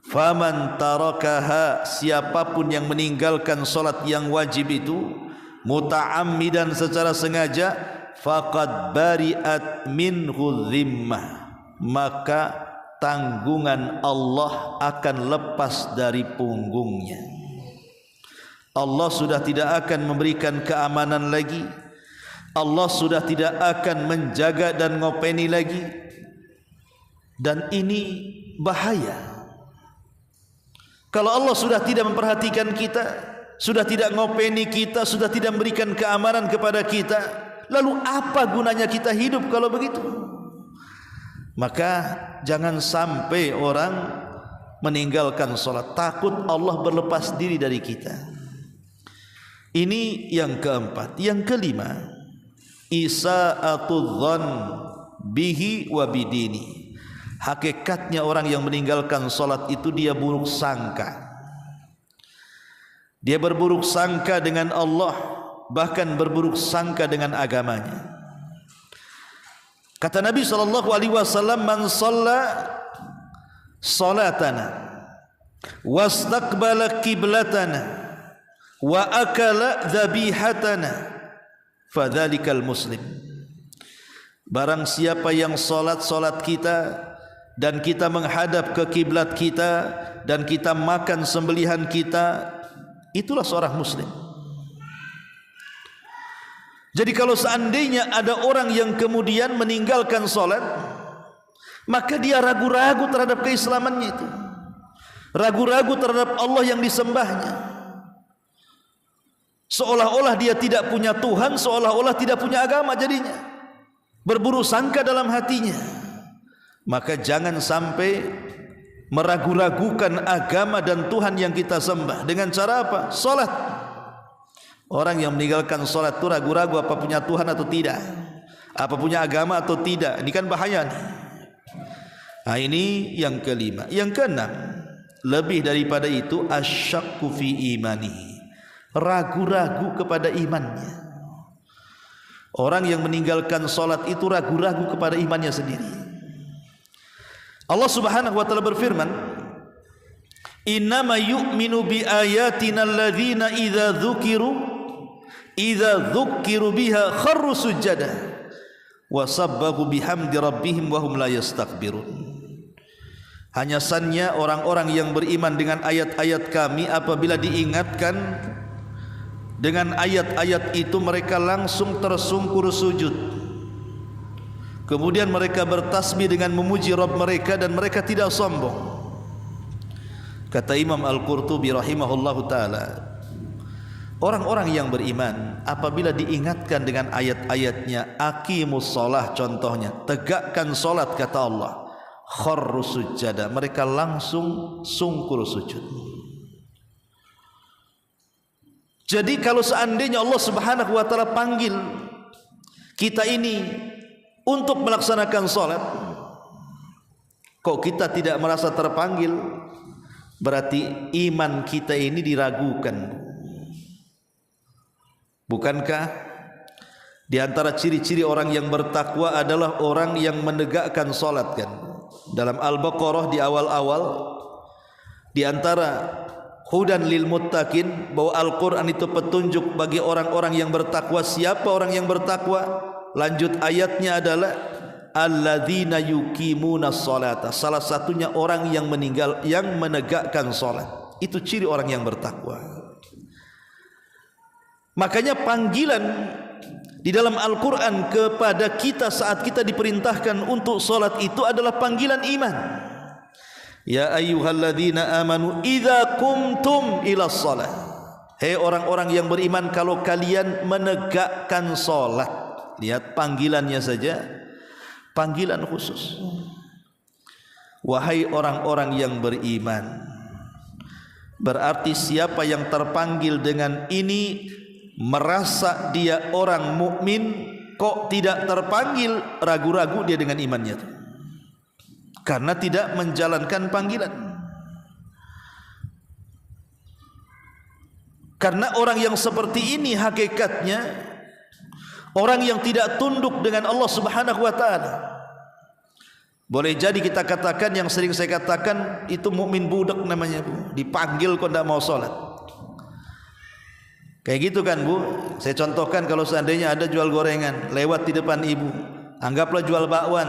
Faman tarakaha, siapapun yang meninggalkan salat yang wajib itu muta'ammidan secara sengaja, faqad bari'at minhu dhimmah, maka tanggungan Allah akan lepas dari punggungnya. Allah sudah tidak akan memberikan keamanan lagi. Allah sudah tidak akan menjaga dan ngopeni lagi. Dan ini bahaya. Kalau Allah sudah tidak memperhatikan kita, sudah tidak ngopeni kita, sudah tidak memberikan keamanan kepada kita, lalu apa gunanya kita hidup kalau begitu? Maka jangan sampai orang meninggalkan sholat takut Allah berlepas diri dari kita. Ini yang keempat. Yang kelima, isa'atul dzan bihi wa bidini. Hakikatnya orang yang meninggalkan sholat itu dia buruk sangka. Dia berburuk sangka dengan Allah, bahkan berburuk sangka dengan agamanya. Kata Nabi SAW, man shalla salatana wastaqbala qiblatana wa akala dhabihatana fadzalikal muslim. Barang siapa yang salat kita dan kita menghadap ke kiblat kita dan kita makan sembelihan kita, itulah seorang muslim. Jadi kalau seandainya ada orang yang kemudian meninggalkan salat, maka dia ragu-ragu terhadap keislamannya itu, ragu-ragu terhadap Allah yang disembahnya. Seolah-olah dia tidak punya Tuhan, seolah-olah tidak punya agama jadinya. Berburuk sangka dalam hatinya. Maka jangan sampai meragu-ragukan agama dan Tuhan yang kita sembah. Dengan cara apa? Salat. Orang yang meninggalkan salat itu ragu-ragu apa punya Tuhan atau tidak, apa punya agama atau tidak. Ini kan bahaya nih. Nah, ini yang kelima. Yang keenam, lebih daripada itu, asyakku fi imanihi. Ragu-ragu kepada imannya. Orang yang meninggalkan salat itu ragu-ragu kepada imannya sendiri. Allah Subhanahu wa taala berfirman, "Innama yu'minu bi ayatina alladzina idza dzukiru biha kharru sujada wa sabbahu bihamdi rabbihim wa hum la yastakbirun." Hanya saja orang-orang yang beriman dengan ayat-ayat kami apabila diingatkan dengan ayat-ayat itu mereka langsung tersungkur sujud. Kemudian mereka bertasbih dengan memuji Rabb mereka dan mereka tidak sombong. Kata Imam Al-Qurtubi rahimahullahu taala, orang-orang yang beriman apabila diingatkan dengan ayat-ayatnya, aqimus shalah contohnya, tegakkan salat kata Allah, kharru sujada, mereka langsung sungkur sujud. Jadi kalau seandainya Allah Subhanahu wa taala panggil kita ini untuk melaksanakan salat, kok kita tidak merasa terpanggil, berarti iman kita ini diragukan. Bukankah di antara ciri-ciri orang yang bertakwa adalah orang yang menegakkan salat kan? Dalam Al-Baqarah di awal-awal, di antara hudan lil muttaqin, bahwa Al-Quran itu petunjuk bagi orang-orang yang bertakwa. Siapa orang yang bertakwa? Lanjut ayatnya adalah alladzina yuqimuna sholata. Salah satunya orang yang menegakkan salat. Itu ciri orang yang bertakwa. Makanya panggilan di dalam Al-Quran kepada kita saat kita diperintahkan untuk salat itu adalah panggilan iman. Ya ayyuhalladzina amanu idza qumtum ilas shalah. Hei orang-orang yang beriman, kalau kalian menegakkan salat. Lihat panggilannya saja, panggilan khusus. Wahai orang-orang yang beriman. Berarti siapa yang terpanggil dengan ini merasa dia orang mukmin, kok tidak terpanggil, ragu-ragu dia dengan imannya itu. Karena tidak menjalankan panggilan. Karena orang yang seperti ini hakikatnya orang yang tidak tunduk dengan Allah Subhanahu wa taala. Boleh jadi kita katakan, yang sering saya katakan, itu mukmin budak namanya, Bu. Dipanggil kok tidak mau sholat. Kayak gitu kan, Bu. Saya contohkan, kalau seandainya ada jual gorengan lewat di depan ibu, anggaplah jual bakwan.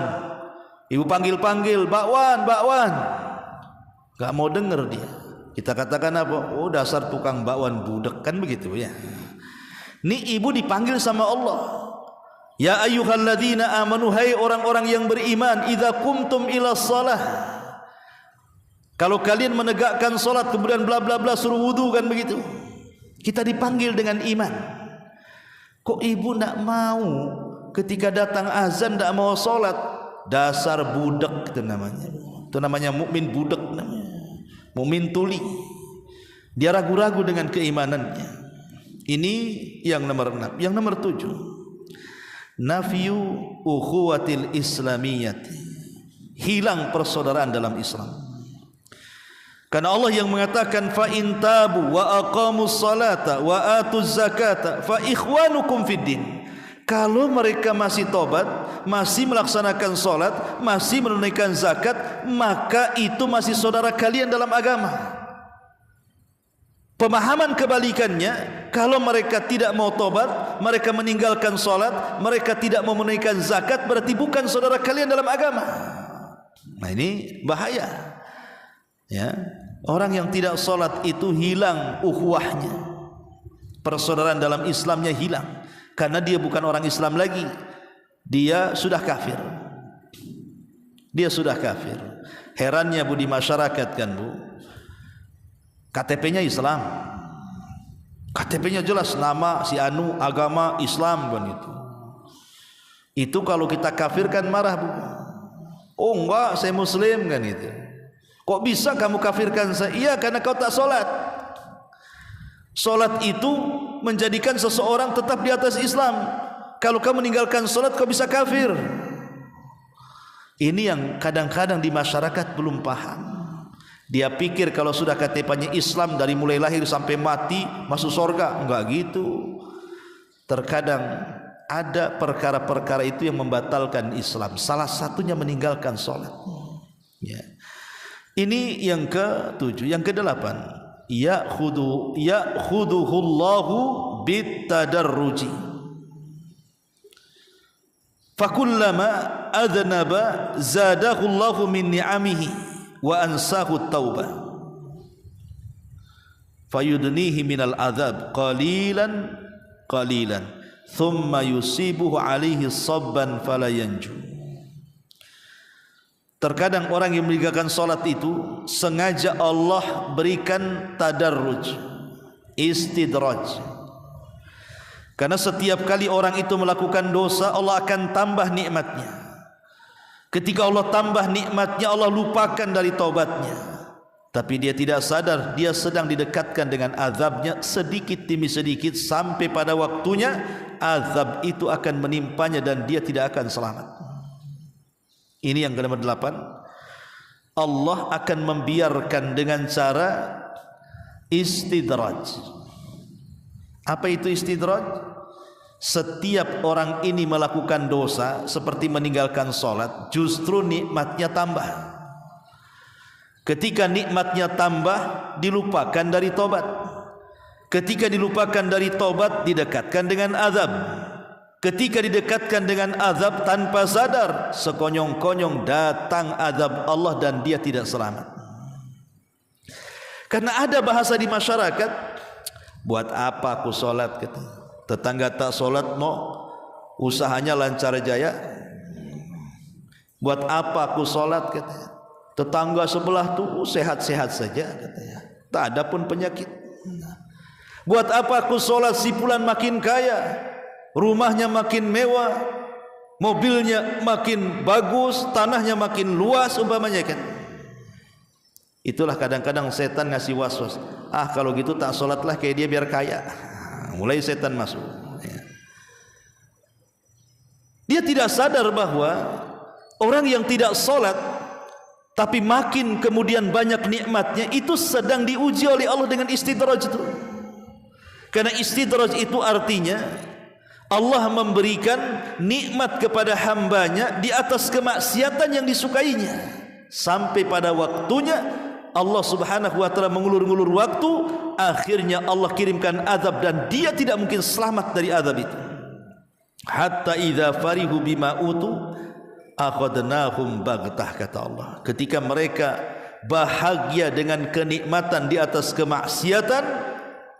Ibu panggil-panggil, bakwan, bakwan. Gak mau denger dia. Kita katakan apa? Oh, dasar tukang bakwan budak, kan begitu ya. Ini ibu dipanggil sama Allah. Ya ayyuhalladzina amanu, hai orang-orang yang beriman, idza qumtum ila shalah. Kalau kalian menegakkan salat kemudian bla bla bla suruh wudu, kan begitu. Kita dipanggil dengan iman. Kok ibu nak mau ketika datang azan tak mau salat? Dasar budak itu namanya. Itu namanya mukmin budak namanya. Mukmin tuli. Dia ragu-ragu dengan keimanannya. Ini yang nomor 6. Yang nomor 7, nafyu ukhuwatil islamiyyati, hilang persaudaraan dalam Islam. Karena Allah yang mengatakan fa in tabu wa aqamus salata wa atuz zakata fa ikhwanukum fid din. Kalau mereka masih tobat, masih melaksanakan salat, masih menunaikan zakat, maka itu masih saudara kalian dalam agama. Pemahaman kebalikannya, kalau mereka tidak mau tobat, mereka meninggalkan salat, mereka tidak mau menunaikan zakat, berarti bukan saudara kalian dalam agama. Nah, ini bahaya. Ya, orang yang tidak salat itu hilang ukhuwahnya. Persaudaraan dalam Islamnya hilang. Karena dia bukan orang Islam lagi. Dia sudah kafir. Dia sudah kafir. Herannya Bu di masyarakat kan Bu, KTP-nya Islam, KTP-nya jelas nama si anu, agama Islam kan itu. Itu kalau kita kafirkan marah Bu. Oh enggak, saya Muslim kan itu. Kok bisa kamu kafirkan saya? Iya, karena kau tak solat. Solat itu menjadikan seseorang tetap di atas Islam. Kalau kamu meninggalkan solat, kau bisa kafir. Ini yang kadang-kadang di masyarakat belum paham. Dia pikir kalau sudah KTP-nya Islam dari mulai lahir sampai mati masuk surga. Enggak gitu. Terkadang ada perkara-perkara itu yang membatalkan Islam. Salah satunya meninggalkan solat. Ya. Ini yang ke-7. Yang ke-8, ya'khuduhullahu bitadarruji. Fakullama adnaba zadahullahu min ni'amihi wa ansahu taubah. Fayudnihi minal adhab qalilan qalilan thumma yusibuhu alaihi sabban fala yanju. Terkadang orang yang meninggalkan salat itu sengaja Allah berikan tadarruj, istidraj. Karena setiap kali orang itu melakukan dosa, Allah akan tambah nikmatnya. Ketika Allah tambah nikmatnya, Allah lupakan dari taubatnya. Tapi dia tidak sadar, dia sedang didekatkan dengan azabnya sedikit demi sedikit, sampai pada waktunya azab itu akan menimpanya dan dia tidak akan selamat. Ini yang ke-8. Allah akan membiarkan dengan cara istidraj. Apa itu istidraj? Setiap orang ini melakukan dosa seperti meninggalkan salat, justru nikmatnya tambah. Ketika nikmatnya tambah, dilupakan dari tobat. Ketika dilupakan dari tobat, didekatkan dengan azab. Ketika didekatkan dengan azab tanpa sadar, sekonyong-konyong datang azab Allah dan dia tidak selamat. Karena ada bahasa di masyarakat, buat apa aku solat? Tetangga tak solat mau usahanya lancar jaya. Buat apa aku solat? Tetangga sebelah tuh sehat-sehat saja, tak ada pun penyakit. Buat apa aku solat, si fulan makin kaya, rumahnya makin mewah, mobilnya makin bagus, tanahnya makin luas umpamanya kan. Itulah kadang-kadang setan ngasih was-was. Ah kalau gitu tak solatlah kayak dia biar kaya. Mulai setan masuk. Dia tidak sadar bahwa orang yang tidak solat tapi makin kemudian banyak nikmatnya, itu sedang diuji oleh Allah dengan istidraj itu. Karena istidraj itu artinya Allah memberikan nikmat kepada hambanya di atas kemaksiatan yang disukainya, sampai pada waktunya Allah subhanahu wa ta'ala mengulur-ngulur waktu, akhirnya Allah kirimkan azab dan dia tidak mungkin selamat dari azab itu. Hatta idza farihu bima utu, akhadnahum baghtah, kata Allah. Ketika mereka bahagia dengan kenikmatan di atas kemaksiatan,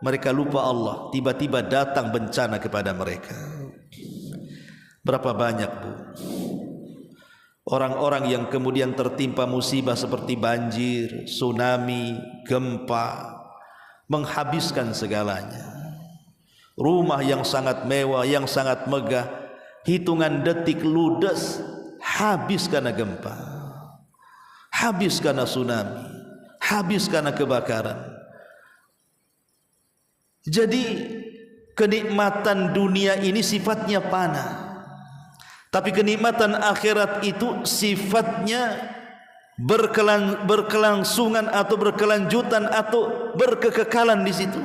mereka lupa Allah, tiba-tiba datang bencana kepada mereka. Berapa banyak, Bu, orang-orang yang kemudian tertimpa musibah seperti banjir, tsunami, gempa, menghabiskan segalanya. Rumah yang sangat mewah, yang sangat megah, hitungan detik ludes, habis karena gempa, habis karena tsunami, habis karena kebakaran. Jadi kenikmatan dunia ini sifatnya fana, tapi kenikmatan akhirat itu sifatnya berkelangsungan atau berkelanjutan atau berkekekalan di situ.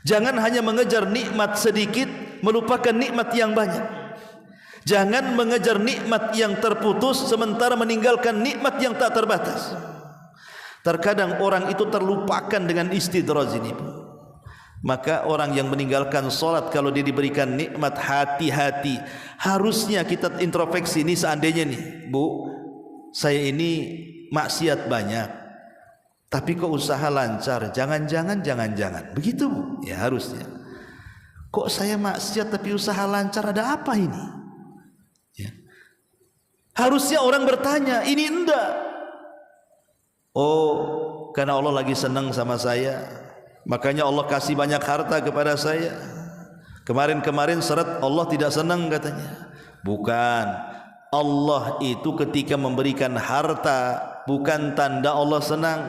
Jangan hanya mengejar nikmat sedikit melupakan nikmat yang banyak. Jangan mengejar nikmat yang terputus sementara meninggalkan nikmat yang tak terbatas. Terkadang orang itu terlupakan dengan istidraj ini. Maka orang yang meninggalkan solat, kalau dia diberikan nikmat, hati-hati. Harusnya kita introspeksi, ini seandainya nih, Bu, saya ini maksiat banyak, tapi kok usaha lancar, jangan-jangan begitu, Bu? Ya harusnya. Kok saya maksiat tapi usaha lancar, ada apa ini? Ya. Harusnya orang bertanya, ini enggak. Oh, karena Allah lagi senang sama saya, makanya Allah kasih banyak harta kepada saya. Kemarin seret Allah tidak senang katanya. Bukan, Allah itu ketika memberikan harta bukan tanda Allah senang.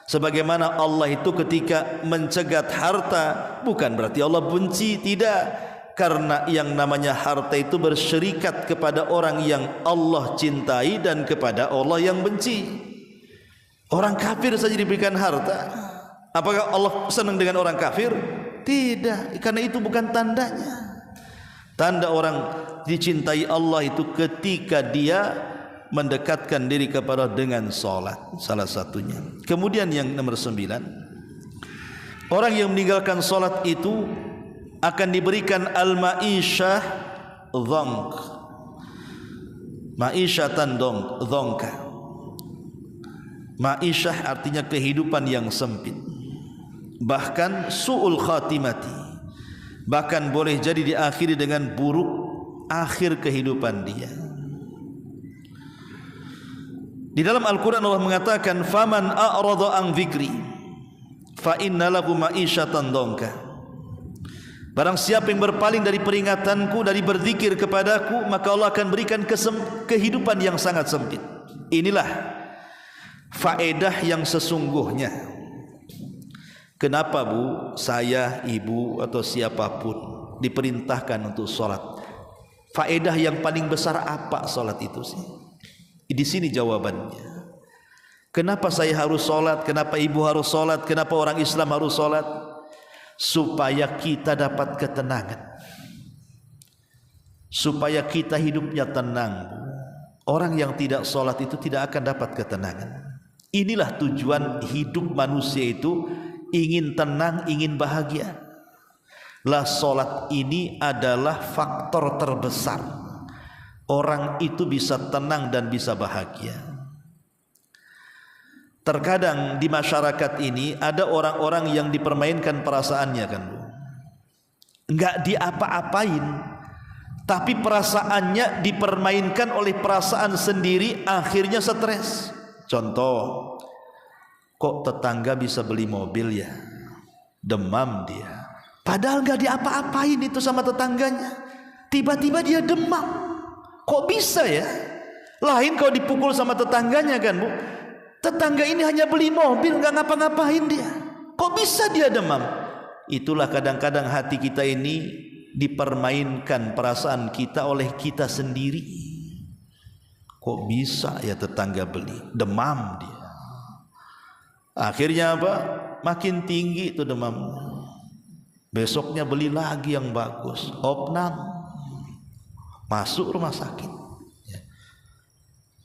Sebagaimana Allah itu ketika mencegat harta bukan berarti Allah benci, tidak. Karena yang namanya harta itu bersyirikat kepada orang yang Allah cintai dan kepada Allah yang benci. Orang kafir saja diberikan harta, apakah Allah senang dengan orang kafir? Tidak, karena itu bukan tandanya. Tanda orang dicintai Allah itu ketika dia mendekatkan diri kepada dengan salat, salah satunya. Kemudian yang nomor 9, orang yang meninggalkan salat itu akan diberikan al-ma'isyah dhank, ma'isyatan dhonka. Ma'isyah artinya kehidupan yang sempit, bahkan su'ul khatimati, bahkan boleh jadi diakhiri dengan buruk akhir kehidupan dia. Di dalam Al-Quran Allah mengatakan, faman a'rada an dzikri fa inna lahu ma'isyatan dhanka. Barang siapa yang berpaling dari peringatanku, dari berzikir kepadaku, maka Allah akan berikan kehidupan yang sangat sempit. Inilah faedah yang sesungguhnya. Kenapa, Bu, saya, ibu atau siapapun diperintahkan untuk sholat? Faedah yang paling besar apa sholat itu sih? Di sini jawabannya. Kenapa saya harus sholat? Kenapa ibu harus sholat? Kenapa orang Islam harus sholat? Supaya kita dapat ketenangan, supaya kita hidupnya tenang. Orang yang tidak sholat itu tidak akan dapat ketenangan. Inilah tujuan hidup manusia itu, ingin tenang, ingin bahagia. Lah sholat ini adalah faktor terbesar orang itu bisa tenang dan bisa bahagia. Terkadang di masyarakat ini ada orang-orang yang dipermainkan perasaannya, kan, Bu? Enggak diapa-apain, tapi perasaannya dipermainkan oleh perasaan sendiri, akhirnya stres. Contoh, kok tetangga bisa beli mobil ya, demam dia. Padahal enggak diapa-apain itu sama tetangganya, tiba-tiba dia demam. Kok bisa ya? Lain kalau dipukul sama tetangganya, kan, Bu? Tetangga ini hanya beli mobil, nggak ngapa-ngapain dia. Kok bisa dia demam? Itulah kadang-kadang hati kita ini dipermainkan perasaan kita oleh kita sendiri. Kok bisa ya tetangga beli, demam dia. Akhirnya apa? Makin tinggi itu demam. Besoknya beli lagi yang bagus, opnam, masuk rumah sakit.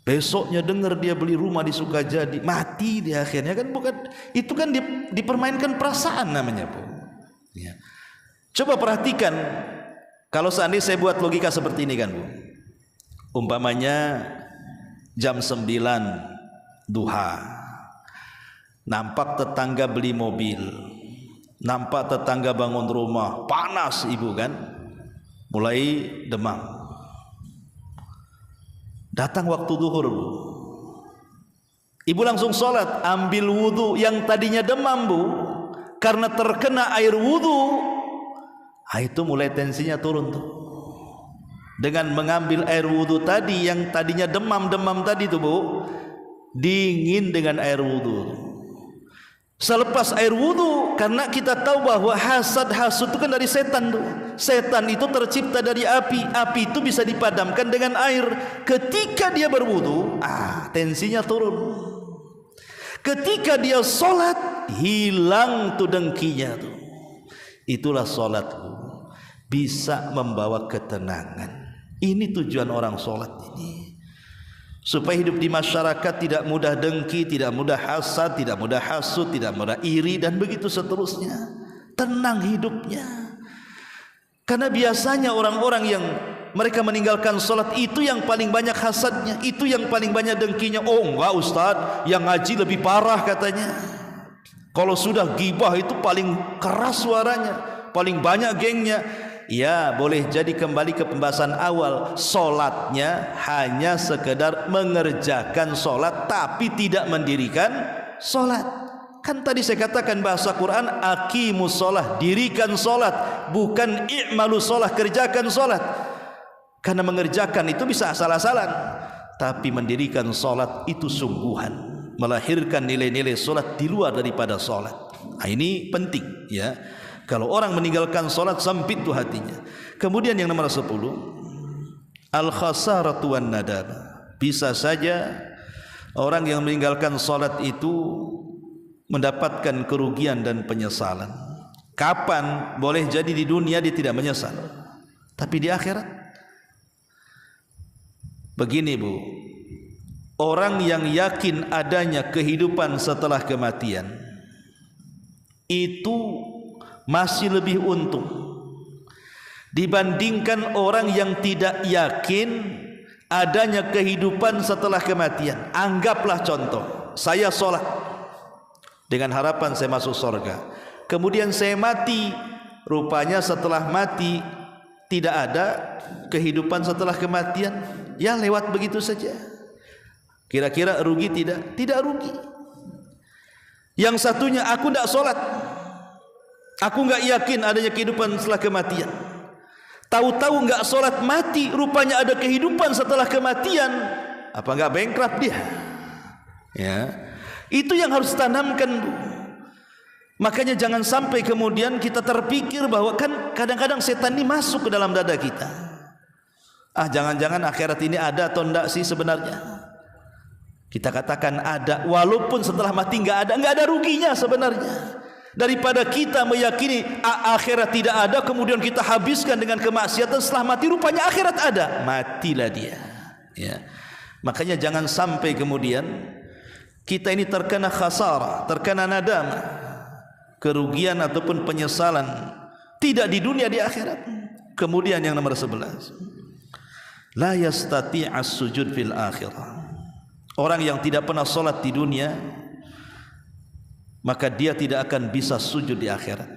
Besoknya dengar dia beli rumah di Sukajadi, mati dia akhirnya, kan? Bukan itu, kan dipermainkan perasaan namanya, Bu. Ya. Coba perhatikan, kalau seandainya saya buat logika seperti ini, kan, Bu. Umpamanya jam 9 duha, nampak tetangga beli mobil, nampak tetangga bangun rumah, panas ibu kan, mulai demam. Datang waktu duhur, Bu. Ibu langsung sholat, ambil wudhu. Yang tadinya demam, Bu, karena terkena air wudhu, itu mulai tensinya turun tuh. Dengan mengambil air wudhu tadi, yang tadinya demam tadi tuh, Bu, dingin dengan air wudhu. Selepas air wudhu, karena kita tahu bahwa hasud itu kan dari setan tuh. Setan itu tercipta dari api. Api itu bisa dipadamkan dengan air. Ketika dia berwudhu, tensinya turun. Ketika dia sholat, hilang tuh dengkinya tuh. Itulah sholat, bisa membawa ketenangan. Ini tujuan orang sholat ini, supaya hidup di masyarakat tidak mudah dengki, tidak mudah hasad, tidak mudah hasud, tidak mudah iri, dan begitu seterusnya. Tenang hidupnya. Karena biasanya orang-orang yang mereka meninggalkan sholat itu yang paling banyak hasadnya, itu yang paling banyak dengkinya. Oh enggak Ustadz, yang ngaji lebih parah katanya. Kalau sudah gibah itu paling keras suaranya, paling banyak gengnya. Ya, boleh jadi kembali ke pembahasan awal, sholatnya hanya sekedar mengerjakan sholat tapi tidak mendirikan sholat. Kan tadi saya katakan bahasa Quran, aqimus sholah, dirikan sholat, bukan i'malu sholah, kerjakan sholat. Karena mengerjakan itu bisa asal-asalan, tapi mendirikan sholat itu sungguhan, melahirkan nilai-nilai sholat di luar daripada sholat. Ini penting ya. Kalau orang meninggalkan sholat, sempit tuh hatinya. Kemudian yang nomor 10, al-khasaratu wan nadab. Bisa saja orang yang meninggalkan sholat itu mendapatkan kerugian dan penyesalan. Kapan? Boleh jadi di dunia dia tidak menyesal, tapi di akhirat. Begini, Bu, orang yang yakin adanya kehidupan setelah kematian itu masih lebih untung dibandingkan orang yang tidak yakin adanya kehidupan setelah kematian. Anggaplah contoh, saya sholat dengan harapan saya masuk surga, kemudian saya mati, rupanya setelah mati tidak ada kehidupan setelah kematian. Ya lewat begitu saja. Kira-kira rugi tidak? Tidak rugi. Yang satunya, aku tidak sholat, aku enggak yakin adanya kehidupan setelah kematian. Tahu-tahu enggak sholat, mati, rupanya ada kehidupan setelah kematian. Apa enggak bankrupt dia? Ya, itu yang harus tanamkan. Makanya jangan sampai kemudian kita terpikir bahwa kan kadang-kadang setan ini masuk ke dalam dada kita. Jangan-jangan akhirat ini ada atau enggak sih sebenarnya? Kita katakan ada, walaupun setelah mati enggak ada ruginya sebenarnya. Daripada kita meyakini akhirat tidak ada, kemudian kita habiskan dengan kemaksiatan, setelah mati rupanya akhirat ada, matilah dia. Ya. Makanya jangan sampai kemudian kita ini terkena khasarah, terkena nadam, kerugian ataupun penyesalan, tidak di dunia, di akhirat. Kemudian yang nomor 11, la yastati'as sujud fil akhirah. Orang yang tidak pernah sholat di dunia, maka dia tidak akan bisa sujud di akhirat.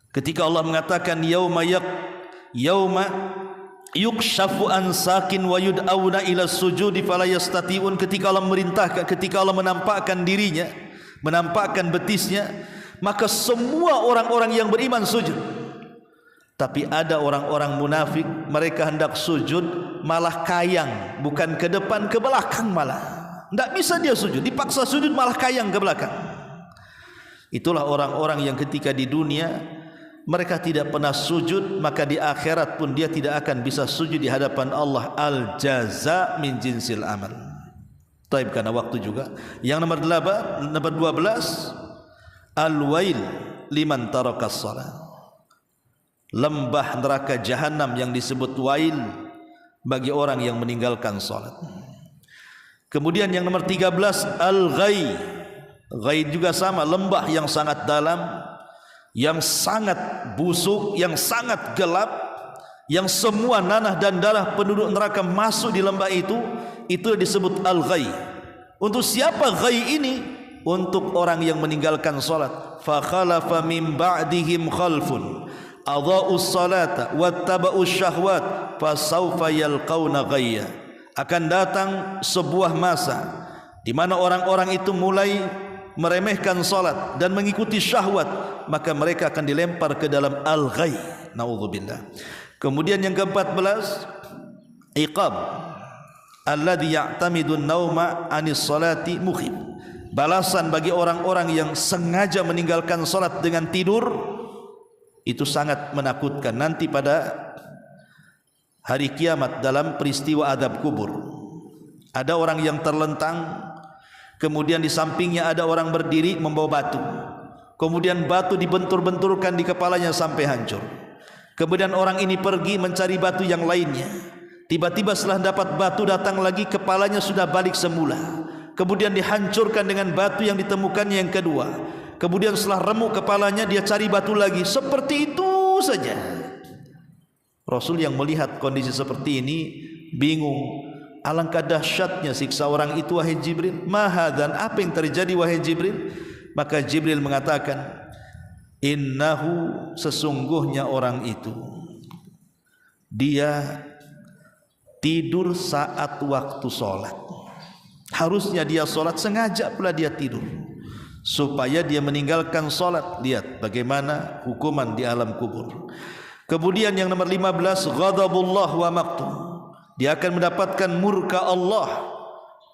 Ketika Allah mengatakan yauma yukshafu an sakin wa yud'auna ila sujudi fala yastati'un, ketika Allah merintahkan, ketika Allah menampakkan dirinya, menampakkan betisnya, maka semua orang-orang yang beriman sujud. Tapi ada orang-orang munafik, mereka hendak sujud malah kayang, bukan ke depan, ke belakang malah. Tidak bisa dia sujud, dipaksa sujud malah kayang ke belakang. Itulah orang-orang yang ketika di dunia mereka tidak pernah sujud, maka di akhirat pun dia tidak akan bisa sujud di hadapan Allah. Al-jaza min jinsil amal. Taib, karena waktu juga. Yang nomor 12, al-wail liman tarakas salat. Lembah neraka jahanam yang disebut wail bagi orang yang meninggalkan salat. Kemudian yang nomor 13, al-ghai. Ghai juga sama, lembah yang sangat dalam, yang sangat busuk, yang sangat gelap, yang semua nanah dan darah penduduk neraka masuk di lembah itu disebut al-ghay. Untuk siapa ghay ini? Untuk orang yang meninggalkan salat. Fa khalafa min ba'dihim khalfun adha'us salata wattaba'us syahwat fasawfa yalqauna ghayya. Akan datang sebuah masa di mana orang-orang itu mulai meremehkan salat dan mengikuti syahwat, maka mereka akan dilempar ke dalam al-ghay. Naudzubillah. Kemudian yang ke-14, iqab alladhi ya'tamidu an-nauma 'anis salati mukhib. Balasan bagi orang-orang yang sengaja meninggalkan salat dengan tidur, itu sangat menakutkan nanti pada hari kiamat dalam peristiwa adab kubur. Ada orang yang terlentang, kemudian di sampingnya ada orang berdiri membawa batu, kemudian batu dibentur-benturkan di kepalanya sampai hancur. Kemudian orang ini pergi mencari batu yang lainnya. Tiba-tiba setelah dapat batu datang lagi, kepalanya sudah balik semula. Kemudian dihancurkan dengan batu yang ditemukannya yang kedua. Kemudian setelah remuk kepalanya, dia cari batu lagi. Seperti itu saja. Rasul yang melihat kondisi seperti ini bingung. Alangkah dahsyatnya siksa orang itu, wahai Jibril. Mahadan, apa yang terjadi wahai Jibril? Maka Jibril mengatakan, innahu, sesungguhnya orang itu, dia tidur saat waktu sholat. Harusnya dia sholat, sengaja pula dia tidur supaya dia meninggalkan sholat. Lihat bagaimana hukuman di alam kubur. Kemudian yang nomor 15, ghadabullah wa maqtuh. Dia akan mendapatkan murka Allah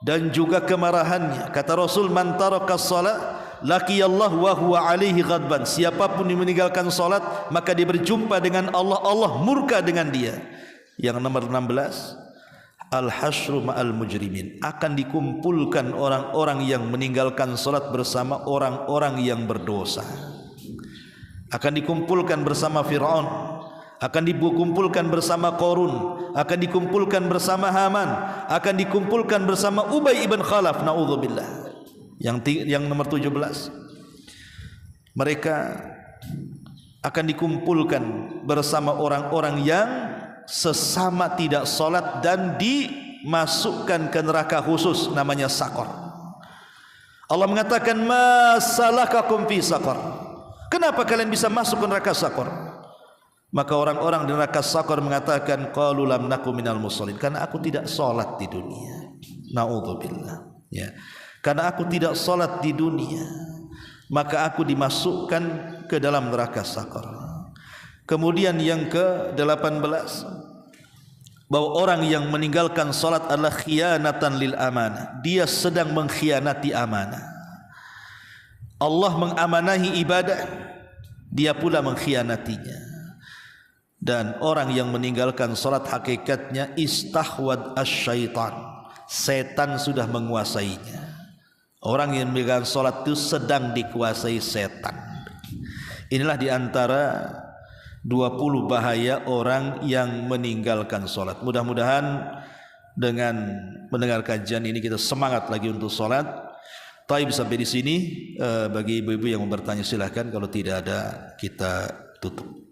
dan juga kemarahannya. Kata Rasul, man taraka shalah laqiyallah wa huwa alaihi ghadban. Siapapun yang meninggalkan salat, maka dia berjumpa dengan Allah, Allah murka dengan dia. Yang nomor 16, al-hasyru ma'al mujrimin. Akan dikumpulkan orang-orang yang meninggalkan salat bersama orang-orang yang berdosa. Akan dikumpulkan bersama Fir'aun, akan dikumpulkan bersama Qarun, akan dikumpulkan bersama Haman, akan dikumpulkan bersama Ubay ibn Khalaf. Naudzubillah. Yang nomor 17, mereka akan dikumpulkan bersama orang-orang yang sesama tidak salat dan dimasukkan ke neraka khusus namanya Saqar. Allah mengatakan, ma salakakum fi Saqar. Kenapa kalian bisa masuk ke neraka Saqar? Maka orang-orang di neraka Saqar mengatakan, qalu lam naku minal musallin. Karena aku tidak salat di dunia. Naudzubillah. Ya. Karena aku tidak salat di dunia, maka aku dimasukkan ke dalam neraka Saqar. Kemudian yang ke-18, bahwa orang yang meninggalkan salat adalah khianatan lil amanah. Dia sedang mengkhianati amanah. Allah mengamanahi ibadah, dia pula mengkhianatinya. Dan orang yang meninggalkan salat hakikatnya istahwad asyaitan. Setan sudah menguasainya. Orang yang meninggalkan salat itu sedang dikuasai setan. Inilah diantara 20 bahaya orang yang meninggalkan salat. Mudah-mudahan dengan mendengar kajian ini kita semangat lagi untuk salat. Taib sampai di sini. Bagi ibu-ibu yang mau bertanya silahkan, kalau tidak ada kita tutup.